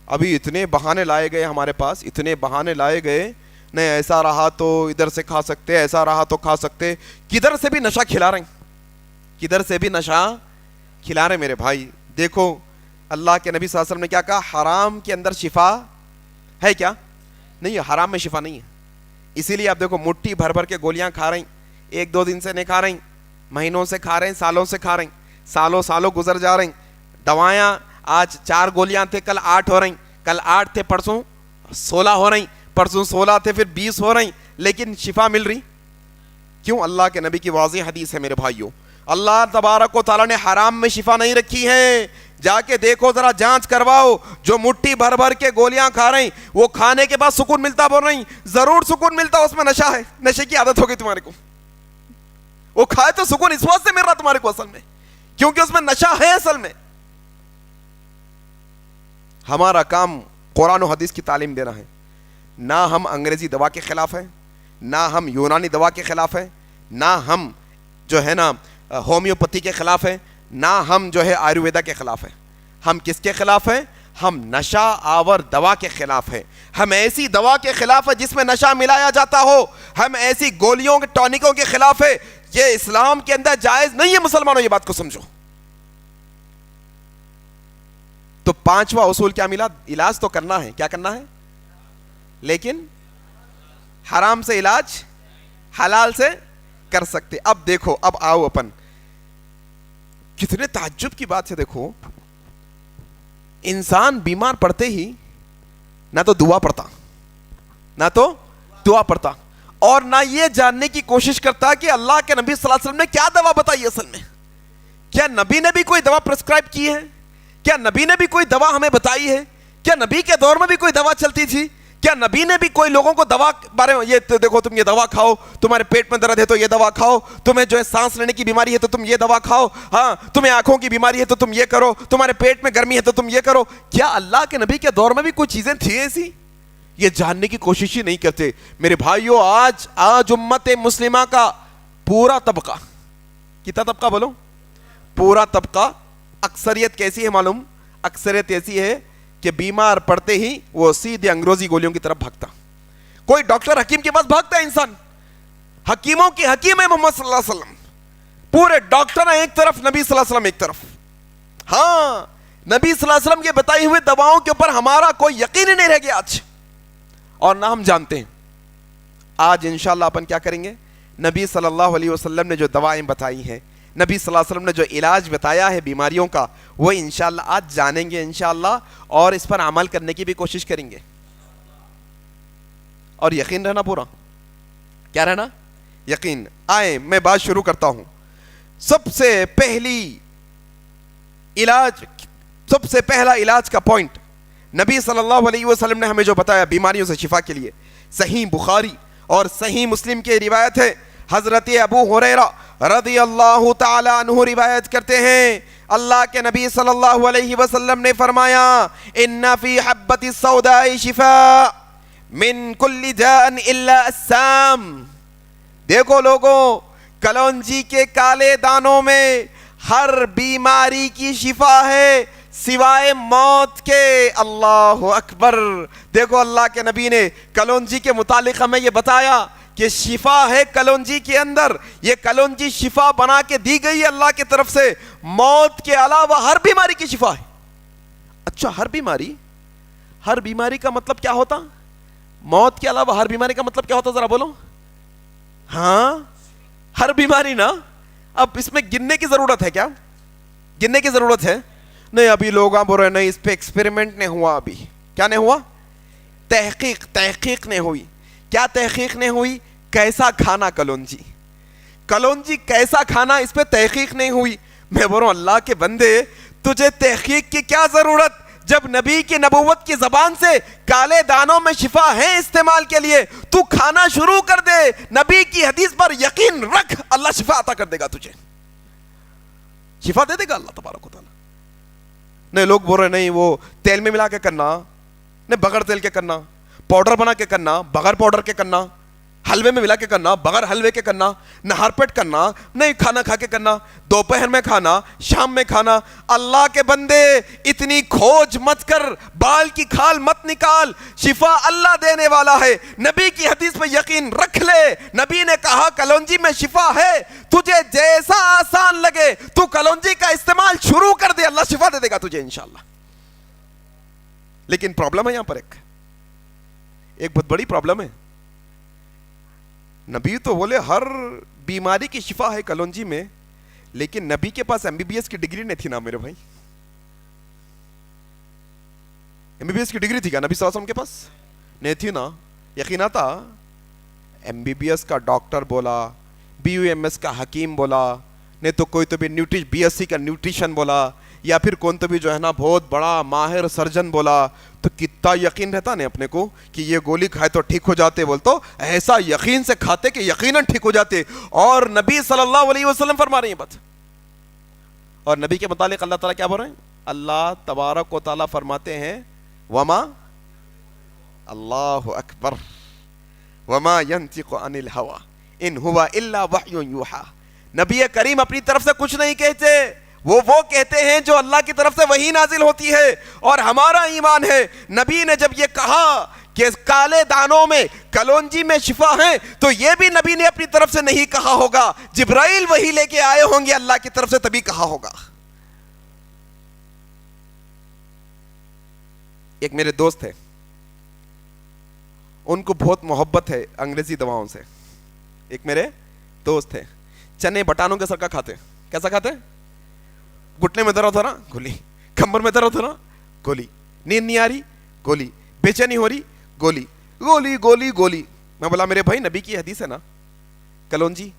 ابھی اتنے بہانے لائے گئے ہمارے پاس, اتنے بہانے لائے گئے, نہیں ایسا رہا تو ادھر سے کھا سکتے, ایسا رہا تو کھا سکتے. کدھر سے بھی نشہ کھلا رہے ہیں, کدھر سے بھی نشہ کھلا رہے ہیں میرے بھائی. دیکھو اللہ کے نبی صلی اللہ علیہ وسلم نے کیا کہا, حرام کے اندر شفا ہے کیا؟ نہیں, حرام میں شفا نہیں ہے. اسی لیے آپ دیکھو مٹھی بھر بھر کے گولیاں کھا رہے ہیں, 1-2 دن سے نہیں کھا رہے ہیں, مہینوں سے کھا رہے ہیں, سالوں سے کھا رہے ہیں, سالوں گزر جا رہے ہیں. دوائیاں آج 4 گولیاں تھے کل 8 ہو رہی, کل 8 تھے پرسوں 16 ہو رہی, پرسوں 16 تھے پھر 20 ہو رہی, لیکن شفا مل رہی کیوں؟ اللہ کے نبی کی واضح حدیث ہے میرے بھائیوں. اللہ تبارک و تعالیٰ نے حرام میں شفا نہیں رکھی ہے. جا کے دیکھو ذرا, جانچ کرواؤ. جو مٹھی بھر بھر کے گولیاں کھا رہی, وہ کھانے کے بعد سکون ملتا بول رہی, ضرور سکون ملتا, اس میں نشہ ہے, نشے کی عادت ہو گئی تمہارے کو. وہ کھائے تو سکون اس واسطے مل رہا تمہارے کو اصل میں, کیونکہ اس میں نشہ ہے اصل میں. ہمارا کام قرآن و حدیث کی تعلیم دینا ہے. نہ ہم انگریزی دوا کے خلاف ہیں, نہ ہم یونانی دوا کے خلاف ہیں, نہ ہم جو ہے نا ہومیوپیتھی کے خلاف ہیں, نہ ہم جو ہے آیورویدا کے خلاف ہیں. ہم کس کے خلاف ہیں؟ ہم نشہ آور دوا کے خلاف ہیں. ہم ایسی دوا کے خلاف ہے جس میں نشہ ملایا جاتا ہو. ہم ایسی گولیوں کے ٹونکوں کے خلاف ہے. یہ اسلام کے اندر جائز نہیں ہے. مسلمانوں یہ بات کو سمجھو. تو 5واں اصول کیا ملا؟ علاج تو کرنا ہے, کیا کرنا ہے, لیکن حرام سے علاج حلال سے کر سکتے. اب دیکھو, اب آؤ اپن, کتنے تعجب کی بات ہے. دیکھو انسان بیمار پڑتے ہی نہ تو دعا پڑتا, اور نہ یہ جاننے کی کوشش کرتا کہ اللہ کے نبی صلی اللہ علیہ وسلم نے کیا دوا بتائی اصل میں. کیا نبی نے بھی کوئی دوا پرسکرائب کی ہے؟ کیا نبی نے بھی کوئی دوا ہمیں بتائی ہے؟ کیا نبی کے دور میں بھی کوئی دوا چلتی تھی؟ کیا نبی نے بھی کوئی لوگوں کو دوا بارے میں, یہ دیکھو تم یہ دوا کھاؤ, تمہارے پیٹ میں درد ہے تو یہ دوا کھاؤ, تمہیں جو ہے سانس لینے کی بیماری ہے تو تم یہ دوا کھاؤ, ہاں تمہیں آنکھوں کی بیماری ہے تو تم یہ کرو, تمہارے پیٹ میں گرمی ہے تو تم یہ کرو. کیا اللہ کے نبی کے دور میں بھی کوئی چیزیں تھیں ایسی؟ یہ جاننے کی کوشش ہی نہیں کرتے میرے بھائیوں. آج امت مسلمہ کا پورا طبقہ, کتنا طبقہ بولو, پورا طبقہ, اکثریت کیسی ہے معلوم؟ اکثریت ایسی ہے کہ بیمار پڑتے ہی وہ سیدھے انگریزی گولیوں کی طرف بھاگتا. کوئی ڈاکٹر حکیم کے پاس بھاگتا ہے انسان, حکیموں کی حکیم ہے محمد صلی اللہ علیہ وسلم, پورے ڈاکٹر ہیں ایک طرف, نبی صلی اللہ علیہ وسلم ایک طرف. ہاں نبی صلی اللہ علیہ وسلم کے بتائی ہوئے دواؤں کے اوپر ہمارا کوئی یقین ہی نہیں رہ گیا آج, اور نہ ہم جانتے ہیں. آج انشاءاللہ اپن کیا کریں گے؟ نبی صلی اللہ علیہ وسلم نے جو دوائیں بتائی ہیں, نبی صلی اللہ علیہ وسلم نے جو علاج بتایا ہے بیماریوں کا, وہ انشاءاللہ آج جانیں گے انشاءاللہ, اور اس پر عمل کرنے کی بھی کوشش کریں گے. اور یقین رہنا پورا, کیا رہنا؟ یقین. آئیں میں بات شروع کرتا ہوں. سب سے پہلا علاج کا پوائنٹ نبی صلی اللہ علیہ وسلم نے ہمیں جو بتایا بیماریوں سے شفا کے لیے, صحیح بخاری اور صحیح مسلم کی روایت ہے. حضرت ابو ہریرہ رضی اللہ تعالی عنہ روایت کرتے ہیں, اللہ کے نبی صلی اللہ علیہ وسلم نے فرمایا, ان فی حبۃ السوداء شفاء من کل داء الا السام. دیکھو لوگوں, کلونجی کے کالے دانوں میں ہر بیماری کی شفا ہے سوائے موت کے. اللہ اکبر. دیکھو اللہ کے نبی نے کلونجی کے متعلق ہمیں یہ بتایا کہ شفا ہے کلونجی کے اندر. یہ کلونجی شفا بنا کے دی گئی ہے اللہ کی طرف سے. موت کے علاوہ ہر بیماری کی شفا ہے. اچھا ہر بیماری کا مطلب کیا ہوتا؟ موت کے علاوہ ہر بیماری کا مطلب کیا ہوتا ذرا بولو. ہاں ہر بیماری نا. اب اس میں گننے کی ضرورت ہے کیا؟ گننے کی ضرورت ہے نہیں. ابھی لوگ بول رہے نہیں اس پہ ایکسپیریمنٹ نہیں ہوا. ابھی کیا نہیں ہوا؟ تحقیق نہیں ہوئی. کیا تحقیق نہیں ہوئی؟ کیسا کھانا کلونجی کیسا کھانا, اس پہ تحقیق نہیں ہوئی. میں بول رہا ہوں اللہ کے بندے تجھے تحقیق کی کیا ضرورت جب نبی کی نبوت کی زبان سے کالے دانوں میں شفا ہے استعمال کے لیے. تو کھانا شروع کر دے, نبی کی حدیث پر یقین رکھ, اللہ شفا عطا کر دے گا تجھے. شفا دے دے گا اللہ تبارک و تعالی. نہیں لوگ بول رہے نہیں وہ تیل میں ملا کے کرنا, نہیں بغیر تیل کے کرنا, پاؤڈر بنا کے کرنا بغیر پاؤڈر کے کرنا, حلوے میں ملا کے کرنا بغیر حلوے کے کرنا, نہار پیٹ کرنا, نہیں کھانا کھا کے کرنا, دوپہر میں کھانا شام میں کھانا. اللہ کے بندے اتنی کھوج مت کر, بال کی کھال مت نکال. شفا اللہ دینے والا ہے. نبی کی حدیث پہ یقین رکھ لے. نبی نے کہا کلونجی میں شفا ہے. تجھے جیسا آسان لگے تو کلونجی کا استعمال شروع کر دے, اللہ شفا دے دے گا تجھے انشاءاللہ. لیکن پرابلم ہے یہاں پر ایک بہت بڑی پرابلم ہے. نبی تو بولے ہر بیماری کی شفا ہے کلونجی میں, لیکن نبی کے پاس MBBS کی ڈگری نہیں تھی نا میرے بھائی. MBBS کی ڈگری تھی کیا نبی صلی اللہ علیہ وسلم کے پاس؟ نہیں تھی نا. یقین آتا MBBS کا ڈاکٹر بولا, BUMS کا حکیم بولا, نہیں تو کوئی تو بھی BSc کا نیوٹریشن بولا, یا پھر کون تو بھی جو ہے نا بہت بڑا ماہر سرجن بولا, تو کتنا یقین رہتا نہیں اپنے کو کہ یہ گولی کھائے تو ٹھیک ہو جاتے. بولتا ایسا یقین سے کھاتے کہ یقیناً ٹھیک ہو جاتے. اور نبی صلی اللہ علیہ وسلم فرما رہے ہیں بات. اور نبی کے متعلق اللہ تعالیٰ کیا بول رہے ہیں؟ اللہ تبارک و تعالیٰ فرماتے ہیں وما, اللہ اکبر, وما ينطق عن الهوى ان هو الا وحی یوحى. نبی کریم اپنی طرف سے کچھ نہیں کہتے, وہ کہتے ہیں جو اللہ کی طرف سے وحی نازل ہوتی ہے. اور ہمارا ایمان ہے نبی نے جب یہ کہا کہ کالے دانوں میں کلونجی میں شفا ہے, تو یہ بھی نبی نے اپنی طرف سے نہیں کہا ہوگا. جبرائیل وحی لے کے آئے ہوں گے اللہ کی طرف سے تبھی کہا ہوگا. ایک میرے دوست ہے, ان کو بہت محبت ہے انگریزی دواؤں سے. ایک میرے دوست ہے, چنے بٹانوں کے سرکہ کھاتے. کیسا کھاتے؟ گھٹنے میں درد ہو رہا گولی, کمر میں درد ہو رہا گولی, نیند نہیں آ رہی گولی, بے چینی ہو رہی گولی, گولی گولی گولی. میں بولا میرے بھائی نبی کی حدیث ہے نا کلونجی,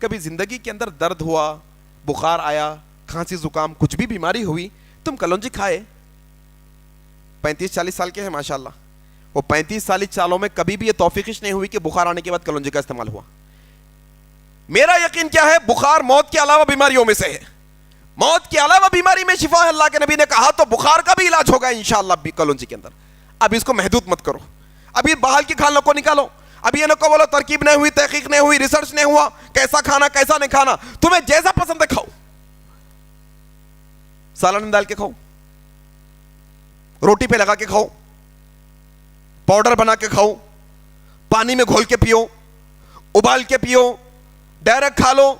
کبھی زندگی کے اندر درد ہوا, بخار آیا, کھانسی زکام کچھ بھی بیماری ہوئی, تم کلونجی کھائے. 35-40 سال کے ہیں ماشاءاللہ, وہ 35-40 سالوں میں کبھی بھی یہ توفیقش نہیں ہوئی کہ بخار آنے کے بعد کلونجی کا استعمال ہوا. میرا یقین کیا ہے, بخار موت کے علاوہ بیماریوں میں سے ہے. موت کے علاوہ بیماری میں شفا ہے اللہ کے نبی نے کہا, تو بخار کا بھی علاج ہوگا انشاءاللہ کلونجی کے اندر. اب اس کو محدود مت کرو, ابھی باہر کی کھال کو نکالو. ابھی یہ نہ کو بولو ترکیب نہیں ہوئی, تحقیق نہیں ہوئی, ریسرچ نہیں ہوا, کیسا کھانا کیسا نہیں کھانا. تمہیں جیسا پسند ہے کھاؤ, سالن ڈال کے کھاؤ, روٹی پہ لگا کے کھاؤ, پاؤڈر بنا کے کھاؤ, پانی میں گھول کے پیو, ابال کے پیو, ڈائریکٹ کھا لو,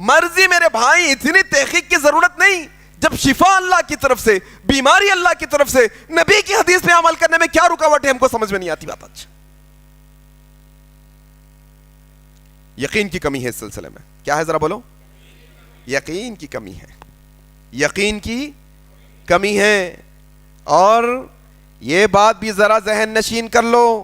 مرضی میرے بھائی. اتنی تحقیق کی ضرورت نہیں. جب شفا اللہ کی طرف سے, بیماری اللہ کی طرف سے, نبی کی حدیث پہ عمل کرنے میں کیا رکاوٹ ہے, ہم کو سمجھ میں نہیں آتی بات. آج یقین کی کمی ہے اس سلسلے میں. کیا ہے ذرا بولو؟ یقین کی کمی ہے, یقین کی کمی ہے. اور یہ بات بھی ذرا ذہن نشین کر لو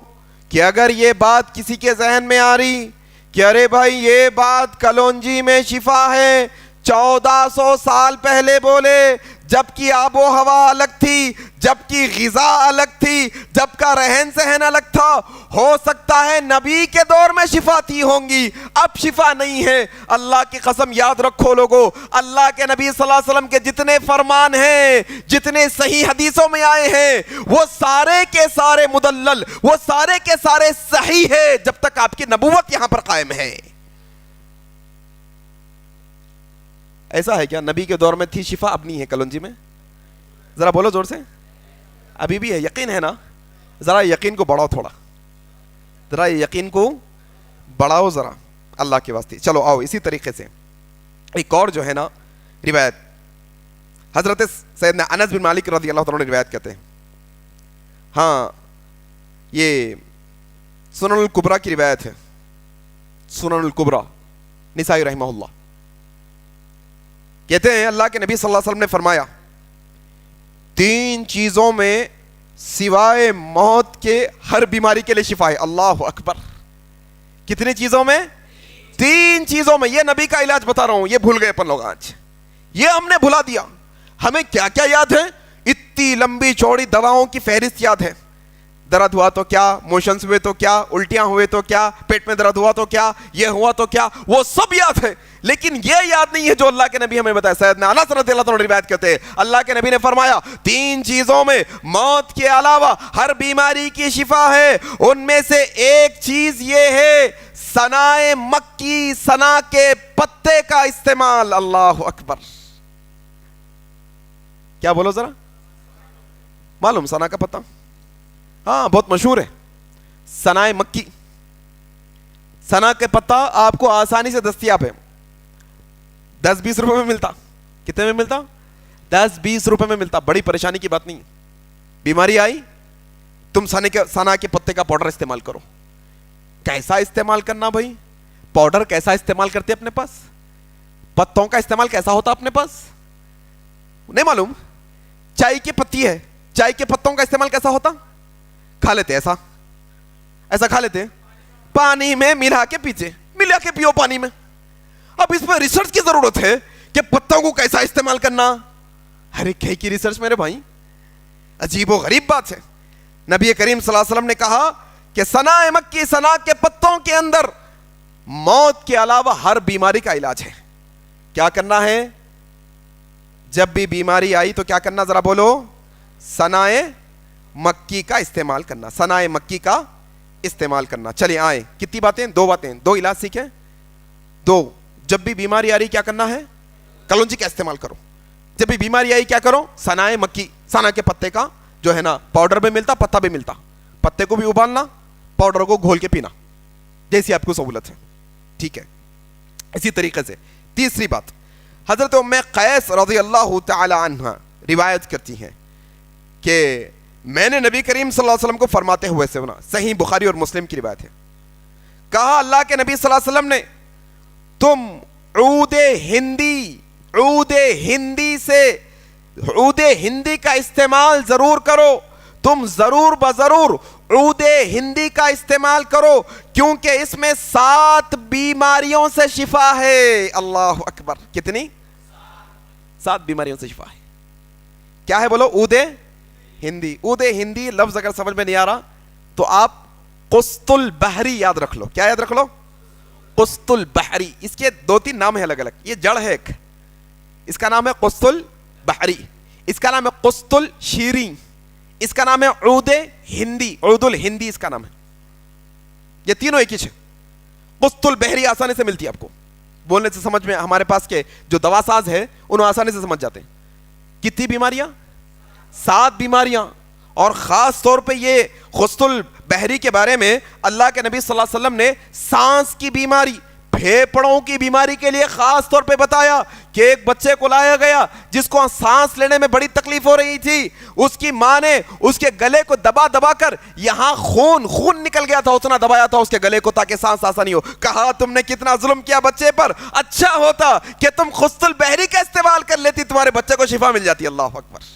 کہ اگر یہ بات کسی کے ذہن میں آ رہی کہ ارے بھائی یہ بات کلونجی میں شفا ہے, 1400 سال پہلے بولے, جب کی آب و ہوا الگ تھی, جب کی غذا الگ تھی, جب کا رہن سہن الگ تھا. ہو سکتا ہے نبی کے دور میں شفا تھی ہوں گی, اب شفا نہیں ہے. اللہ کی قسم یاد رکھو لوگو, اللہ کے نبی صلی اللہ علیہ وسلم کے جتنے فرمان ہیں, جتنے صحیح حدیثوں میں آئے ہیں, وہ سارے کے سارے مدلل, وہ سارے کے سارے صحیح ہے جب تک آپ کی نبوت یہاں پر قائم ہے. ایسا ہے کیا نبی کے دور میں تھی شفا, اب نہیں ہے کلونجی میں؟ ذرا بولو زور سے, ابھی بھی ہے, یقین ہے نا؟ ذرا یقین کو بڑھاؤ تھوڑا, ذرا یقین کو بڑھاؤ ذرا اللہ کے واسطے. چلو آؤ اسی طریقے سے ایک اور جو ہے نا روایت, حضرت سیدنا انس بن مالک رضی اللہ تعالیٰ نے روایت کرتے ہیں, ہاں یہ سنن الکبریٰ کی روایت ہے, سنن الکبریٰ نسائی رحمہ اللہ, کہتے ہیں اللہ کے نبی صلی اللہ علیہ وسلم نے فرمایا 3 چیزوں میں سوائے موت کے ہر بیماری کے لیے شفا ہے. اللہ اکبر. کتنی چیزوں میں؟ 3 چیزوں میں. یہ نبی کا علاج بتا رہا ہوں, یہ بھول گئے اپن لوگ آج, یہ ہم نے بھلا دیا. ہمیں کیا کیا یاد ہے؟ اتنی لمبی چوڑی دواؤں کی فہرست یاد ہے. درد ہوا تو کیا, موشنز ہوئے تو کیا, الٹیاں ہوئے تو کیا, پیٹ میں درد ہوا تو کیا, یہ ہوا تو کیا, وہ سب یاد ہے, لیکن یہ یاد نہیں ہے جو اللہ کے نبی ہمیں بتایا. سیدنا انس رضی اللہ عنہ روایت کرتے ہیں اللہ کے نبی نے فرمایا 3 چیزوں میں موت کے علاوہ ہر بیماری کی شفا ہے. ان میں سے ایک چیز یہ ہے سنائے مکی, سنا کے پتے کا استعمال. اللہ اکبر. کیا بولو ذرا, معلوم سنا کا پتہ؟ ہاں بہت مشہور ہے سنائے مکی. سنا کے پتہ آپ کو آسانی سے دستیاب ہے, 10-20 روپے میں ملتا. کتنے میں ملتا؟ 10-20 روپے میں ملتا. بڑی پریشانی کی بات نہیں. بیماری آئی, تم سنا کے پتے کا پاؤڈر استعمال کرو. کیسا استعمال کرنا بھائی؟ پاؤڈر کیسا استعمال کرتے اپنے پاس؟ پتوں کا استعمال کیسا ہوتا اپنے پاس؟ نہیں معلوم. چائے کی پتی ہے, چائے کے پتوں کا استعمال کیسا ہوتا؟ کھا لیتے ایسا, ایسا کھا لیتے, پانی میں ملا کے پیچھے, ملا کے پیو پانی میں. اب اس میں ریسرچ کی ضرورت ہے کہ پتوں کو کیسا استعمال کرنا. ہر ایک کی ریسرچ میرے بھائی, عجیب و غریب بات ہے. نبی کریم صلی اللہ علیہ وسلم نے کہا کہ سنا مکی, سنا کے پتوں کے اندر موت کے علاوہ ہر بیماری کا علاج ہے. کیا کرنا ہے؟ جب بھی بیماری آئی تو کیا کرنا ذرا بولو؟ سنائے مکی کا استعمال کرنا, سنائے مکی کا استعمال کرنا. چلیں آئیں, کتنی باتیں؟ 2 باتیں, 2 علاج سیکھیں. 2, جب بھی بیماری آ رہی کیا کرنا ہے؟ کلونجی کا استعمال کرو. جب بھی بیماری آئی کیا کرو؟ سنائے مکی, سنا کے پتے کا جو ہے نا پاؤڈر بھی ملتا, پتا بھی ملتا. پتے کو بھی ابالنا, پاؤڈر کو گھول کے پینا, جیسی آپ کو سہولت ہے. ٹھیک ہے. اسی طریقے سے تیسری بات, حضرت ام قیس رضی اللہ تعالی عنہ روایت کرتی ہیں کہ میں نے نبی کریم صلی اللہ علیہ وسلم کو فرماتے ہوئے سنا, صحیح بخاری اور مسلم کی روایت ہے. کہا اللہ کے نبی صلی اللہ علیہ وسلم نے تم عود ہندی کا استعمال ضرور کرو, تم ضرور بضرور عود ہندی کا استعمال کرو, کیونکہ اس میں 7 بیماریوں سے شفا ہے. اللہ اکبر. کتنی؟ 7 بیماریوں سے شفا ہے. کیا ہے بولو؟ عود ہندی. عود ہندی لفظ اگر سمجھ میں نہیں آ رہا تو آپ قسط البحری یاد رکھ لو. کیا یاد رکھ لو؟ قسط البحری. اس کے 2-3 نام ہیں الگ الگ. یہ جڑ ہے ایک, اس کا نام ہے قسط البحری, اس کا نام ہے قسط الشیریں, اس کا نام ہے عود ہندی, عود الہندی اس کا نام ہے. یہ تینوں ایک ہی ہے. قسط البحری آسانی سے ملتی ہے آپ کو, بولنے سے سمجھ میں, ہمارے پاس کے جو دوا ساز ہے انہوں آسانی سے سمجھ جاتے ہیں. کتنی بیماریاں؟ 7 بیماریاں. اور خاص طور پہ یہ قسط البحری کے بارے میں اللہ کے نبی صلی اللہ علیہ وسلم نے سانس کی بیماری, پھیپڑوں کی بیماری کے لیے خاص طور پہ بتایا کہ ایک بچے کو لایا گیا جس کو سانس لینے میں بڑی تکلیف ہو رہی تھی. اس کی ماں نے اس کے گلے کو دبا دبا کر, یہاں خون نکل گیا تھا, اتنا دبایا تھا اس کے گلے کو تاکہ سانس آسانی ہو. کہا تم نے کتنا ظلم کیا بچے پر, اچھا ہوتا کہ تم قسط البحری کا استعمال کر لیتی, تمہارے بچے کو شفا مل جاتی. اللہ اکبر.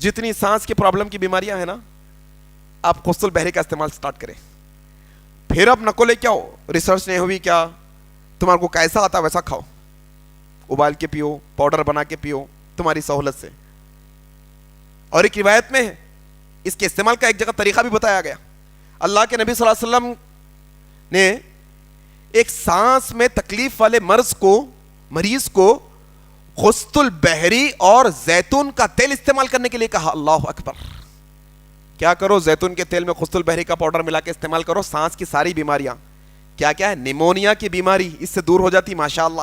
جتنی سانس کی پرابلم کی بیماریاں ہیں نا, آپ قسط البحری کا استعمال سٹارٹ کریں. پھر اب نکولے کیا ہو, ریسرچ نہیں ہوئی کیا, تمہارے کو کیسا آتا ویسا کھاؤ, ابال کے پیو, پاؤڈر بنا کے پیو, تمہاری سہولت سے. اور ایک روایت میں ہے اس کے استعمال کا ایک جگہ طریقہ بھی بتایا گیا. اللہ کے نبی صلی اللہ علیہ وسلم نے ایک سانس میں تکلیف والے مریض کو قسط البحری اور زیتون کا تیل استعمال کرنے کے لیے کہا. اللہ اکبر. کیا کرو؟ زیتون کے تیل میں قسط البحری کا پاؤڈر ملا کے استعمال کرو, سانس کی ساری بیماریاں, کیا کیا ہے, نیمونیا کی بیماری اس سے دور ہو جاتی ماشاءاللہ.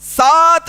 7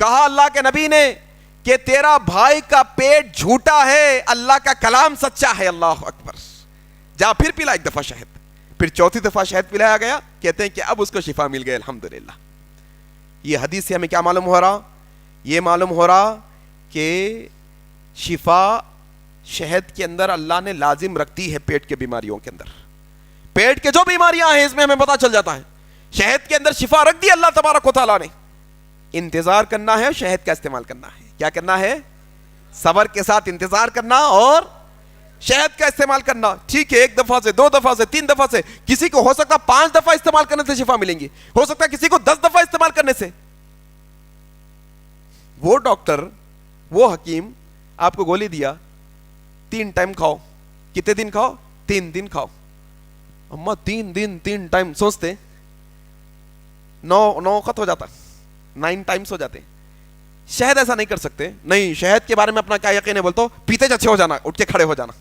کہا اللہ کے نبی نے کہ تیرا بھائی کا پیٹ جھوٹا ہے، اللہ کا کلام سچا ہے. اللہ اکبر. جا پھر پلا ایک دفعہ شہد. پھر چوتھی دفعہ شہد پلایا گیا. کہتے ہیں کہ اب اس کو شفا مل گئی الحمدللہ. یہ حدیث سے ہمیں کیا معلوم ہو رہا؟ یہ معلوم ہو رہا کہ شفا شہد کے اندر اللہ نے لازم رکھ دی ہے. پیٹ کے بیماریوں کے اندر، پیٹ کے جو بیماریاں ہیں اس میں ہمیں پتا چل جاتا ہے شہد کے اندر شفا رکھ دی اللہ تبارک و تعالیٰ نے. انتظار کرنا ہے، شہد کا استعمال کرنا ہے. کیا کرنا ہے؟ صبر کے ساتھ انتظار کرنا اور شہد کا استعمال کرنا. ٹھیک ہے، ایک دفعہ سے، دو دفعہ سے، تین دفعہ سے، کسی کو ہو سکتا 5 دفعہ استعمال کرنے سے شفا ملیں گی، ہو سکتا ہے کسی کو 10 دفعہ استعمال کرنے سے. وہ ڈاکٹر، وہ حکیم آپ کو گولی دیا 3 ٹائم کھاؤ. کتنے دن کھاؤ؟ 3 دن کھاؤ. اما 3 دن 3 ٹائم سوچتے 9 وقت ہو جاتا، 9 ٹائمز ہو جاتے. شہد ایسا نہیں کر سکتے. نہیں، شہد کے بارے میں اپنا کیا یقین ہے بولتا ہو؟ پیتے اچھے ہو جانا، اٹھ کے کھڑے ہو جانا.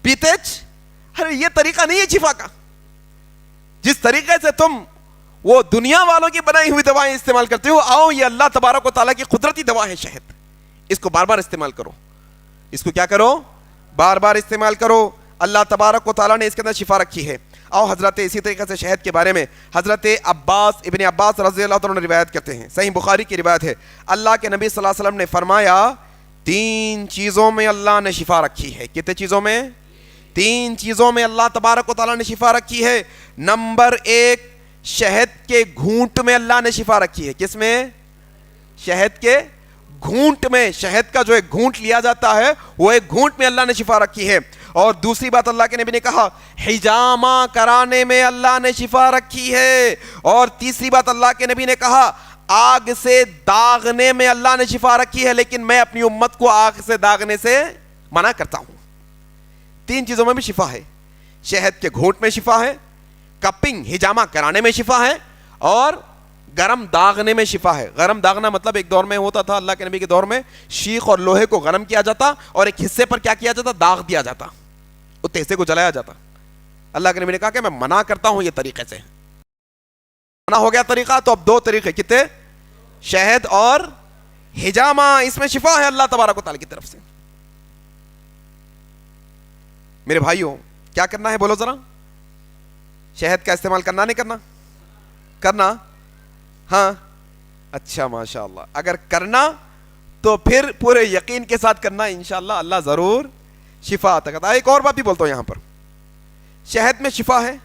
پیتے ارے یہ طریقہ نہیں ہے شفا کا. جس طریقے سے تم وہ دنیا والوں کی بنائی ہوئی دوائیں استعمال کرتے ہو، آؤ یہ اللہ تبارک و تعالیٰ کی قدرتی دوا ہے شہد. اس کو بار بار استعمال کرو. اس کو کیا کرو؟ بار بار استعمال کرو. اللہ تبارک و تعالیٰ نے اس کے اندر شفا رکھی ہے. آؤ حضرت اسی طریقے سے شہد کے بارے میں حضرت ابن عباس رضی اللہ عنہ روایت کرتے ہیں. صحیح بخاری کی روایت ہے. اللہ کے نبی صلی اللہ علیہ وسلم نے فرمایا 3 چیزوں میں اللہ نے شفا رکھی ہے. کتنے چیزوں میں؟ 3 چیزوں میں اللہ تبارک و تعالیٰ نے شفا رکھی ہے. نمبر 1، شہد کے گھونٹ میں اللہ نے شفا رکھی ہے. کس میں؟ شہد کے گھونٹ میں. شہد کا جو ایک گھونٹ لیا جاتا ہے وہ ایک گھونٹ میں اللہ نے شفا رکھی ہے. اور دوسری بات اللہ کے نبی نے کہا حجامہ کرانے میں اللہ نے شفا رکھی ہے. اور تیسری بات اللہ کے نبی نے کہا آگ سے داغنے میں اللہ نے شفا رکھی ہے، لیکن میں اپنی امت کو آگ سے داغنے سے منع کرتا ہوں. 3 چیزوں میں بھی شفا ہے. شہد کے گھونٹ میں شفا ہے، کپنگ حجامہ کرانے میں شفا ہے، اور گرم داغنے میں شفا ہے. گرم داغنا مطلب ایک دور میں ہوتا تھا اللہ کے نبی کے دور میں، شیخ اور لوہے کو گرم کیا جاتا اور ایک حصے پر کیا کیا جاتا؟ داغ دیا جاتا، اس حصے کو جلایا جاتا. اللہ کے نبی نے کہا کہ میں منع کرتا ہوں یہ طریقے سے. منع ہو گیا طریقہ. تو اب 2 طریقے کتنے؟ شہد اور حجامہ. اس میں شفا ہے اللہ تبارک و تعالیٰ کی طرف سے. میرے بھائیوں کیا کرنا ہے بولو ذرا؟ شہد کا استعمال کرنا نہیں کرنا؟ کرنا. ہاں اچھا ماشاء اللہ. اگر کرنا تو پھر پورے یقین کے ساتھ کرنا، انشاءاللہ اللہ ضرور شفا عطا کرتا ہے. ایک اور بات بھی بولتا ہوں یہاں پر، شہد میں شفا ہے.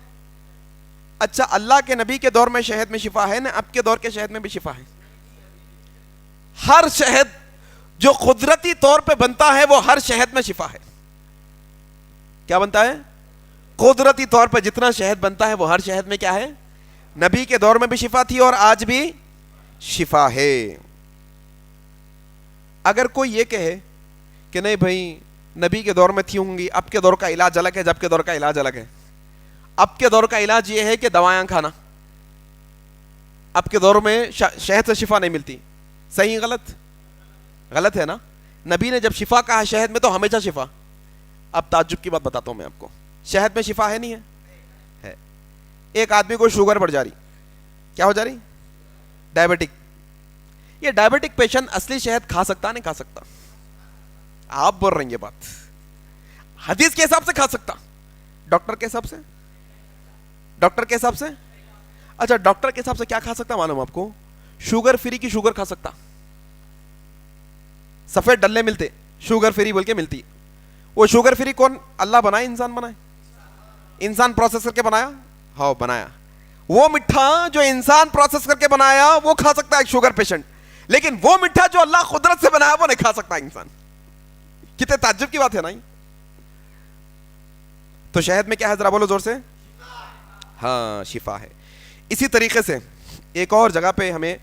اچھا اللہ کے نبی کے دور میں شہد میں شفا ہے نا، اب کے دور کے شہد میں بھی شفا ہے. ہر شہد جو قدرتی طور پہ بنتا ہے وہ ہر شہد میں شفا ہے. کیا بنتا ہے؟ قدرتی طور پہ جتنا شہد بنتا ہے وہ ہر شہد میں کیا ہے؟ نبی کے دور میں بھی شفا تھی اور آج بھی شفا ہے. اگر کوئی یہ کہے کہ نہیں بھائی نبی کے دور میں تھی ہوں گی، اب کے دور کا علاج الگ ہے، جب کے دور کا علاج الگ ہے. اب کے دور کا علاج یہ ہے کہ دوائیں کھانا. اب کے دور میں شہد سے شفا نہیں ملتی. صحیح غلط؟ غلط ہے نا. نبی نے جب شفا کہا شہد میں تو ہمیشہ شفا. اب تعجب کی بات بتاتا ہوں میں آپ کو، شہد میں شفا ہے نہیں ہے؟ ایک آدمی کو شوگر بڑھ جا رہی. کیا ہو جا رہی؟ ڈائبٹک. یہ ڈائبٹک پیشنٹ اصلی شہد کھا سکتا نہیں کھا سکتا؟ آپ بول رہے ہیں یہ بات. حدیث کے حساب سے کھا سکتا، ڈاکٹر کے حساب سے؟ ڈاکٹر کے حساب سے؟ اچھا ڈاکٹر کے حساب سے کیا کھا سکتا معلوم آپ کو؟ شوگر فری کی شوگر کھا سکتا. سفید ڈلے ملتے، شوگر فری بول کے ملتی. وہ شوگر فری کون؟ اللہ بنائے؟ انسان بنائے؟ انسان پروسیس کر کے بنایا؟ ہاں بنایا. وہ مٹھا جو انسان پروسیس کر کے بنایا وہ کھا سکتا ہے ایک شوگر پیشنٹ، لیکن وہ مٹھا جو اللہ قدرت سے بنایا وہ نہیں کھا سکتا انسان. کتنے تعجب کی بات ہے نا. تو شہد میں کیا ہے ذرا بولو زور سے؟ ہاں شفا ہے. اسی طریقے سے ایک اور جگہ پہ ہمیں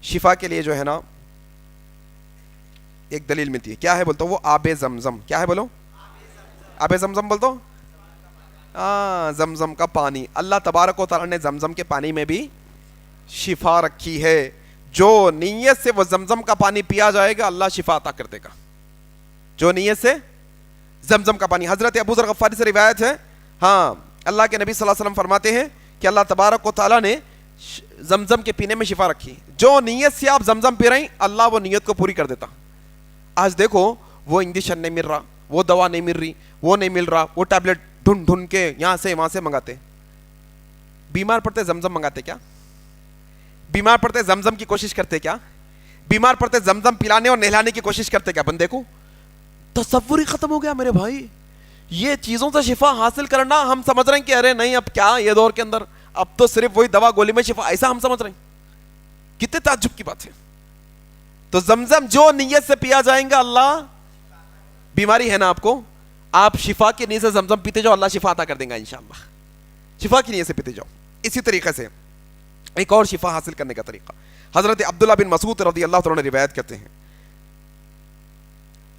شفا کے لیے جو ہے نا ایک دلیل ملتی ہے. کیا ہے بولتا وہ؟ آب زمزم. کیا ہے بولو؟ آب زمزم بولتا ہوں. زمزم کا پانی. اللہ تبارک و تعالیٰ نے زمزم کے پانی میں بھی شفا رکھی ہے. جو نیت سے وہ زمزم کا پانی پیا جائے گا اللہ شفا عطا کر دے گا. جو نیت سے زمزم کا پانی. حضرت ابو ذر غفاری سے روایت ہے، ہاں اللہ کے نبی صلی اللہ علیہ وسلم فرماتے ہیں کہ اللہ تبارک و تعالیٰ نے زمزم کے پینے میں شفا رکھی. جو نیت سے آپ زمزم پی رہے ہیں اللہ وہ نیت کو پوری کر دیتا. آج دیکھو وہ انجیکشن نہیں مل رہا, وہ دوا نہیں مل رہی, وہ نہیں مل رہا, وہ ٹیبلٹ ڈھونڈ ڈھونڈ کے یہاں سے وہاں سے منگاتے. بیمار پڑتے زمزم منگاتے کیا؟ بیمار پڑتے زمزم کی کوشش کرتے کیا؟ بیمار پڑتے زمزم پلانے اور نہلانے کی کوشش کرتے کیا؟ بندے کو تصور ہی ختم ہو گیا میرے بھائی. یہ چیزوں سے شفا حاصل کرنا ہم سمجھ رہے ہیں کہ ارے نہیں اب کیا یہ دور کے اندر اب تو صرف وہی دوا گولی میں شفا, ایسا ہم سمجھ رہے ہیں. کتنے تعجب کی بات ہے. تو زمزم جو نیت سے پیا جائیں گا اللہ, بیماری ہے نا آپ کو, آپ شفا کی نیت سے زمزم پیتے جاؤ, اللہ شفا عطا کر دیں گا انشاءاللہ. شفا کی نیت سے پیتے جاؤ. اسی طریقے سے ایک اور شفا حاصل کرنے کا طریقہ حضرت عبداللہ بن مسعود رضی اللہ تعالیٰ عنہ روایت کرتے ہیں.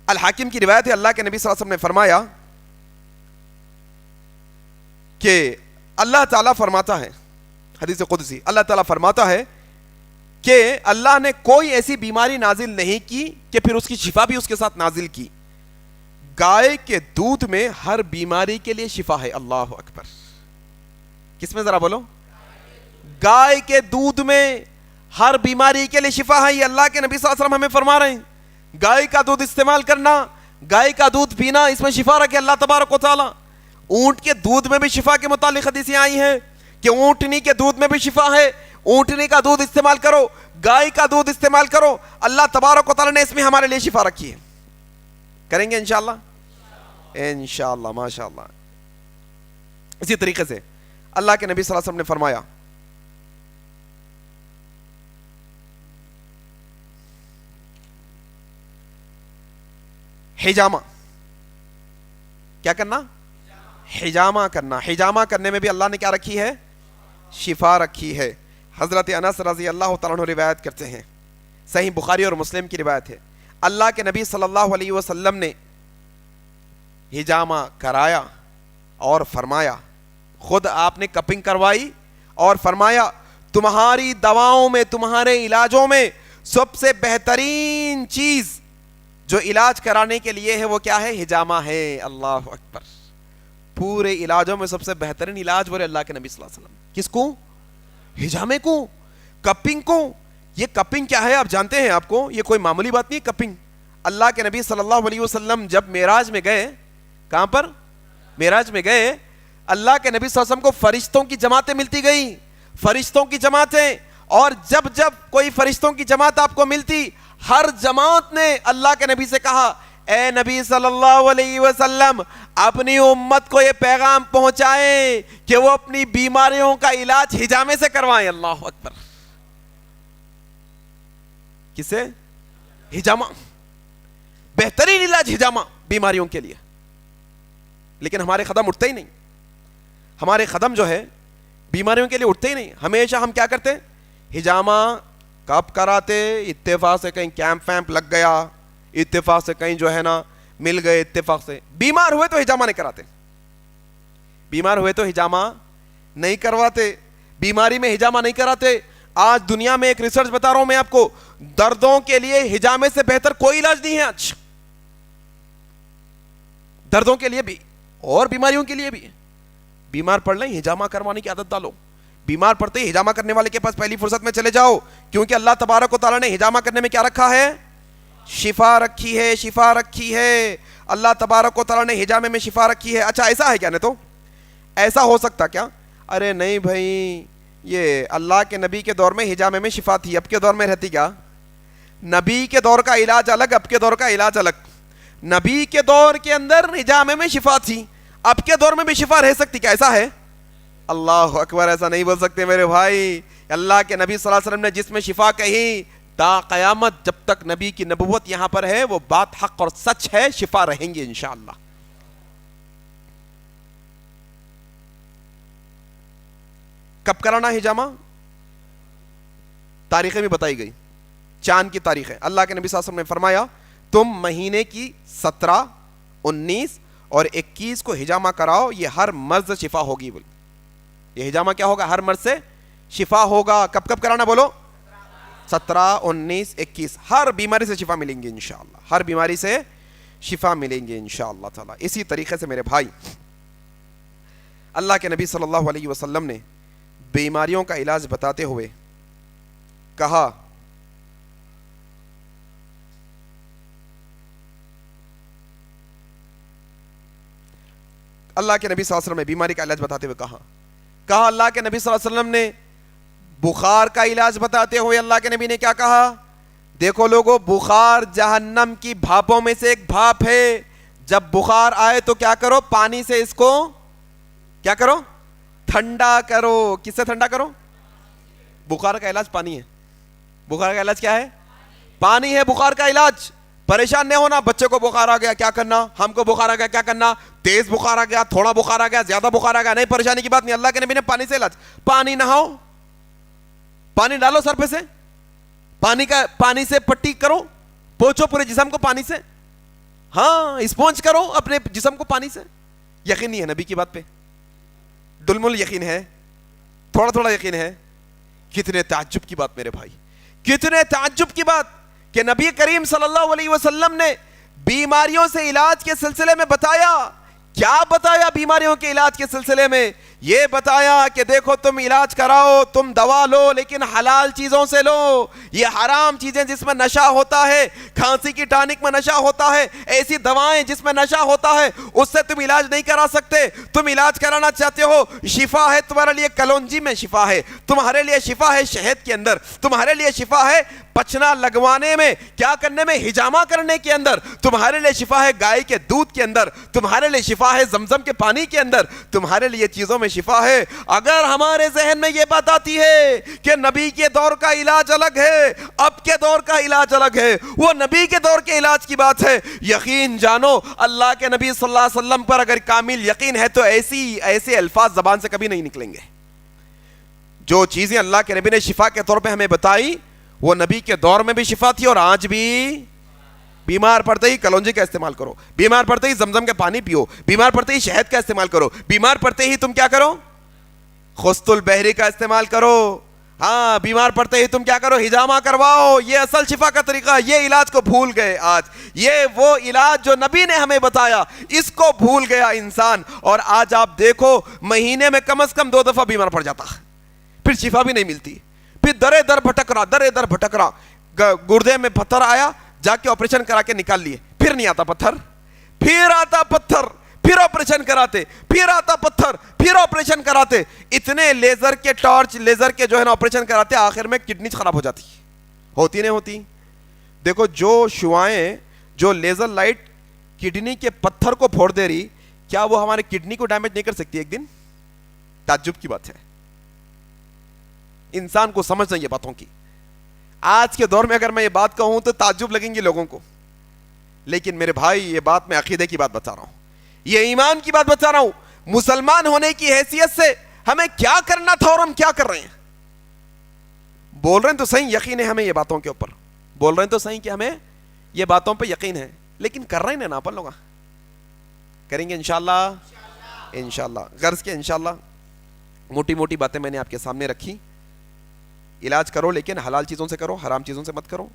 الحاکم کی روایت ہے, اللہ کے نبی صلی اللہ علیہ وسلم نے فرمایا کہ اللہ تعالیٰ فرماتا ہے, حدیث قدسی, اللہ تعالیٰ فرماتا ہے کہ اللہ نے کوئی ایسی بیماری نازل نہیں کی کہ پھر اس کی شفا بھی اس کے ساتھ نازل کی. گائے کے دودھ میں ہر بیماری کے لیے شفا ہے. اللہ اکبر. کس میں ذرا بولو؟ گائے کے دودھ میں ہر بیماری کے لیے شفا ہے. یہ اللہ کے نبی صلی اللہ علیہ وسلم ہمیں فرما رہے ہیں. گائے کا دودھ استعمال کرنا, گائے کا دودھ پینا, اس میں شفا رکھے اللہ تبارک و تعالی. اونٹ کے دودھ میں بھی شفا کے متعلق حدیثیں آئی ہیں کہ اونٹنی کے دودھ میں بھی شفا ہے, اونٹنی کا دودھ استعمال کرو, گائے کا دودھ استعمال کرو. اللہ تبارک و تعالی نے اس میں ہمارے لیے شفا رکھی ہے. کریں گے انشاءاللہ, انشاءاللہ, ماشاءاللہ. اسی طریقے سے اللہ کے نبی صلی اللہ علیہ وسلم نے فرمایا حجامہ, کیا کرنا؟ حجامہ کرنا. حجامہ کرنے میں بھی اللہ نے کیا رکھی ہے؟ شفا رکھی ہے. حضرت انس رضی اللہ تعالیٰ عنہ روایت کرتے ہیں, صحیح بخاری اور مسلم کی روایت ہے, اللہ کے نبی صلی اللہ علیہ وسلم نے حجامہ کرایا اور فرمایا, خود آپ نے کپنگ کروائی اور فرمایا تمہاری دواؤں میں, تمہارے علاجوں میں سب سے بہترین چیز جو علاج کرانے کے لیے ہے وہ کیا ہے؟ حجامہ ہے. اللہ اکبر. پورے علاجوں میں سب سے بہترین علاج بولے اللہ کے نبی صلی اللہ علیہ وسلم. کس کو؟ حجامے کو, کپنگ کو. یہ کپنگ کیا ہے آپ جانتے ہیں؟ آپ کو یہ کوئی معمولی بات نہیں ہے کپنگ. اللہ کے نبی صلی اللہ علیہ وسلم جب معراج میں گئے, کہاں پر؟ معراج میں گئے, اللہ کے نبی صلی اللہ علیہ وسلم کو فرشتوں کی جماعتیں ملتی گئی, فرشتوں کی جماعتیں. اور جب جب کوئی فرشتوں کی جماعت آپ کو ملتی, ہر جماعت نے اللہ کے نبی سے کہا اے نبی صلی اللہ علیہ وسلم اپنی امت کو یہ پیغام پہنچائیں کہ وہ اپنی بیماریوں کا علاج حجامے سے کروائیں. اللہ اکبر. کس سے؟ حجامہ. بہترین علاج حجامہ بیماریوں کے لیے. لیکن ہمارے قدم اٹھتے ہی نہیں, ہمارے قدم جو ہے بیماریوں کے لیے اٹھتے ہی نہیں. ہمیشہ ہم کیا کرتے؟ حجامہ کب کراتے؟ اتفاق سے کہیں کیمپ ویمپ لگ گیا, اتفاق سے کہیں جو ہے نا مل گئے, اتفاق سے. بیمار ہوئے تو حجامہ نہیں کراتے, بیمار ہوئے تو حجامہ نہیں کرواتے, بیماری میں حجامہ نہیں کراتے. آج دنیا میں ایک ریسرچ بتا رہا ہوں میں آپ کو, دردوں کے لیے حجامے سے بہتر کوئی علاج نہیں ہے آج. دردوں کے لیے بھی اور بیماریوں کے لیے بھی. بیمار پڑ لیں حجامہ کروانے کی عادت ڈالو. بیمار پڑتے ہی حجامہ کرنے والے کے پاس پہلی فرصت میں چلے جاؤ, کیونکہ اللہ تبارک و تعالیٰ نے حجامہ کرنے میں کیا رکھا ہے؟ شفا رکھی ہے, شفا رکھی ہے. اللہ تبارک و تعالیٰ نے حجامے میں شفا رکھی ہے. اچھا ایسا ہے کیا؟ نہیں تو ایسا ہو سکتا کیا؟ ارے نہیں بھائی, یہ اللہ کے نبی کے دور میں حجامے میں شفا تھی, اب کے دور میں رہتی کیا؟ نبی کے دور کا علاج الگ, اب کے دور کا علاج الگ. نبی کے دور کے اندر حجامے میں شفا تھی, اب کے دور میں بھی شفا رہ سکتی کیا؟ ایسا ہے؟ اللہ اکبر. ایسا نہیں بول سکتے میرے بھائی. اللہ کے نبی صلی اللہ علیہ وسلم نے جس میں شفا کہی, تا قیامت جب تک نبی کی نبوت یہاں پر ہے وہ بات حق اور سچ ہے, شفا رہیں گے انشاءاللہ. کب کرانا حجامہ؟ تاریخیں بھی بتائی گئی, چاند کی تاریخ ہے. اللہ کے نبی صلی اللہ علیہ وسلم نے فرمایا تم مہینے کی 17, 19 اور 21 کو حجامہ کراؤ, یہ ہر مرض سے شفا ہوگی. بول یہ حجامہ کیا ہوگا؟ ہر مرض سے شفا ہوگا. کب کب کرانا بولو؟ 17, 19, 21. ہر بیماری سے شفا ملیں گے انشاءاللہ, ہر بیماری سے شفا ملیں گے انشاءاللہ تعالی. اسی طریقے سے میرے بھائی اللہ کے نبی صلی اللہ علیہ وسلم نے بیماریوں کا علاج بتاتے ہوئے کہا اللہ کے نبی صلی اللہ علیہ وسلم نے بیماری کا علاج بتاتے ہوئے کہا اللہ کے نبی صلی اللہ علیہ وسلم نے بخار کا علاج بتاتے ہوئے اللہ کے نبی نے کیا کہا؟ دیکھو لوگو، بخار جہنم کی بھاپوں میں سے ایک بھاپ ہے. جب بخار آئے تو کیا کرو؟ پانی سے اس کو کیا کرو؟ ٹھنڈا کرو. کس سے ٹھنڈا کرو؟ بخار کا علاج پانی ہے. بخار کا علاج کیا ہے؟ پانی ہے بخار کا علاج. پریشان نہیں ہونا. بچے کو بخار آ گیا کیا کرنا؟ ہم کو بخار آ گیا کیا کرنا؟ تیز بخار آ گیا، تھوڑا بخار آ گیا، زیادہ بخار آ گیا، نہیں، پریشانی کی بات نہیں. اللہ کے نبی نے پانی سے علاج. پانی نہاؤ، پانی ڈالو سر پہ سے، پانی سے پٹی کرو، پوچھو پورے جسم کو پانی سے. ہاں، اسپونج کرو اپنے جسم کو پانی سے. یقین نہیں ہے نبی کی بات پہ؟ دلمل یقین ہے؟ تھوڑا تھوڑا یقین ہے؟ کتنے تعجب کی بات میرے بھائی، کتنے تعجب کی بات کہ نبی کریم صلی اللہ علیہ وسلم نے بیماریوں سے علاج کے سلسلے میں بتایا. کیا بتایا بیماریوں کے علاج کے سلسلے میں؟ یہ بتایا کہ دیکھو تم علاج کراؤ، تم دوا لو لیکن حلال چیزوں سے لو. یہ حرام چیزیں جس میں نشہ ہوتا ہے، کھانسی کی ٹانک میں نشہ ہوتا ہے، ایسی دوائیں جس میں نشہ ہوتا ہے، اس سے تم علاج نہیں کرا سکتے. تم علاج کرانا چاہتے ہو، شفا ہے تمہارے لیے کلونجی میں، شفا ہے تمہارے لیے، شفا ہے شہد کے اندر، تمہارے لیے شفا ہے پچنا لگوانے میں، کیا کرنے میں؟ ہجامہ کرنے کے اندر. تمہارے لیے شفا ہے گائے کے دودھ کے اندر، تمہارے لیے شفا ہے زمزم کے پانی کے اندر، تمہارے لیے چیزوں میں شفا ہے. اگر ہمارے ذہن میں یہ بات آتی ہے کہ نبی کے دور کا علاج الگ ہے، اب کے دور کا علاج الگ ہے، وہ نبی کے دور کے علاج کی بات ہے، یقین جانو اللہ کے نبی صلی اللہ علیہ وسلم پر اگر کامل یقین ہے تو ایسے الفاظ زبان سے کبھی نہیں نکلیں گے. جو چیزیں اللہ کے نبی نے شفا کے طور پہ ہمیں بتائی، وہ نبی کے دور میں بھی شفا تھی اور آج بھی. بیمار پڑتے ہی کلونجی کا استعمال کرو، بیمار پڑتے ہی زمزم کے پانی پیو، بیمار پڑتے ہی شہد کا استعمال کرو، بیمار پڑتے ہی تم کیا کرو؟ خست البحری کا استعمال کرو. ہاں، بیمار پڑتے ہی تم کیا کرو؟ ہجامہ کرواؤ. یہ اصل شفا کا طریقہ. یہ علاج کو بھول گئے آج. یہ وہ علاج جو نبی نے ہمیں بتایا، اس کو بھول گیا انسان. اور آج آپ دیکھو مہینے میں کم از کم 2 دفعہ بیمار پڑ جاتا، پھر شفا بھی نہیں ملتی، پھر درے در بھٹک رہا. گردے میں پتھر آیا، جا کے آپریشن کرا کے نکال لیے، پھر نہیں آتا پتھر، پھر آتا پتھر، پھر آپریشن کراتے، پھر آتا پتھر، پھر آپریشن کراتے. اتنے لیزر کے جو ہے نا آپریشن کراتے، آخر میں کڈنی خراب ہو جاتی. ہوتی نہیں ہوتی؟ دیکھو جو شعاعیں، جو لیزر لائٹ کڈنی کے پتھر کو پھوڑ دے رہی، کیا وہ ہمارے کڈنی کو ڈیمیج نہیں کر سکتی ایک دن؟ تعجب کی بات ہے. انسان کو سمجھ نہیں یہ باتوں کی. آج کے دور میں اگر میں یہ بات کہوں تو تعجب لگیں گی لوگوں کو، لیکن میرے بھائی یہ بات میں عقیدے کی بات بتا رہا ہوں، یہ ایمان کی بات بتا رہا ہوں. مسلمان ہونے کی حیثیت سے ہمیں کیا کرنا تھا اور ہم کیا کر رہے ہیں. بول رہے ہیں تو صحیح یقین ہے ہمیں یہ باتوں کے اوپر، بول رہے ہیں تو صحیح کہ ہمیں یہ باتوں پہ یقین ہے، لیکن کر رہے ہیں نا اپن لوگ. کریں گے انشاءاللہ. انشاءاللہ غرض کے انشاءاللہ موٹی موٹی باتیں میں نے آپ کے سامنے رکھی. علاج کرو لیکن حلال چیزوں سے کرو، حرام چیزوں سے مت کرو.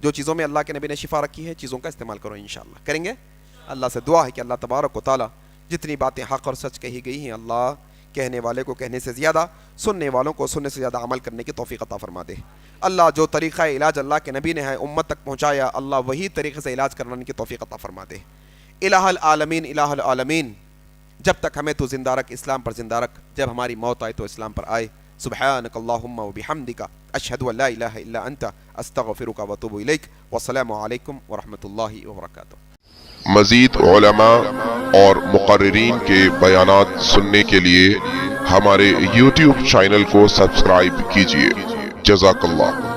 جو چیزوں میں اللہ کے نبی نے شفا رکھی ہے، چیزوں کا استعمال کرو. انشاءاللہ کریں گے. اللہ سے دعا ہے کہ اللہ تبارک و تعالی جتنی باتیں حق اور سچ کہی گئی ہیں، اللہ کہنے والے کو کہنے سے زیادہ، سننے والوں کو سننے سے زیادہ عمل کرنے کی توفیق عطا فرما دے. اللہ جو طریقہ علاج اللہ کے نبی نے ہے امت تک پہنچایا، اللہ وہی طریقے سے علاج کروانے کی توفیق عطا فرما دے. الہ العالمین، الہ العالمین، جب تک ہمیں تو زندہ رکھ، اسلام پر زندہ رکھ. جب ہماری موت آئے تو اسلام پر آئے. سبحانک اللہم و بحمدک، اشہد ان لا الہ الا انت، استغفرک و اتوب الیک. والسلام علیکم ورحمۃ اللہ وبرکاتہ. مزید علماء اور مقررین کے بیانات سننے کے لیے ہمارے YouTube چینل کو سبسکرائب کیجیے. جزاک اللہ.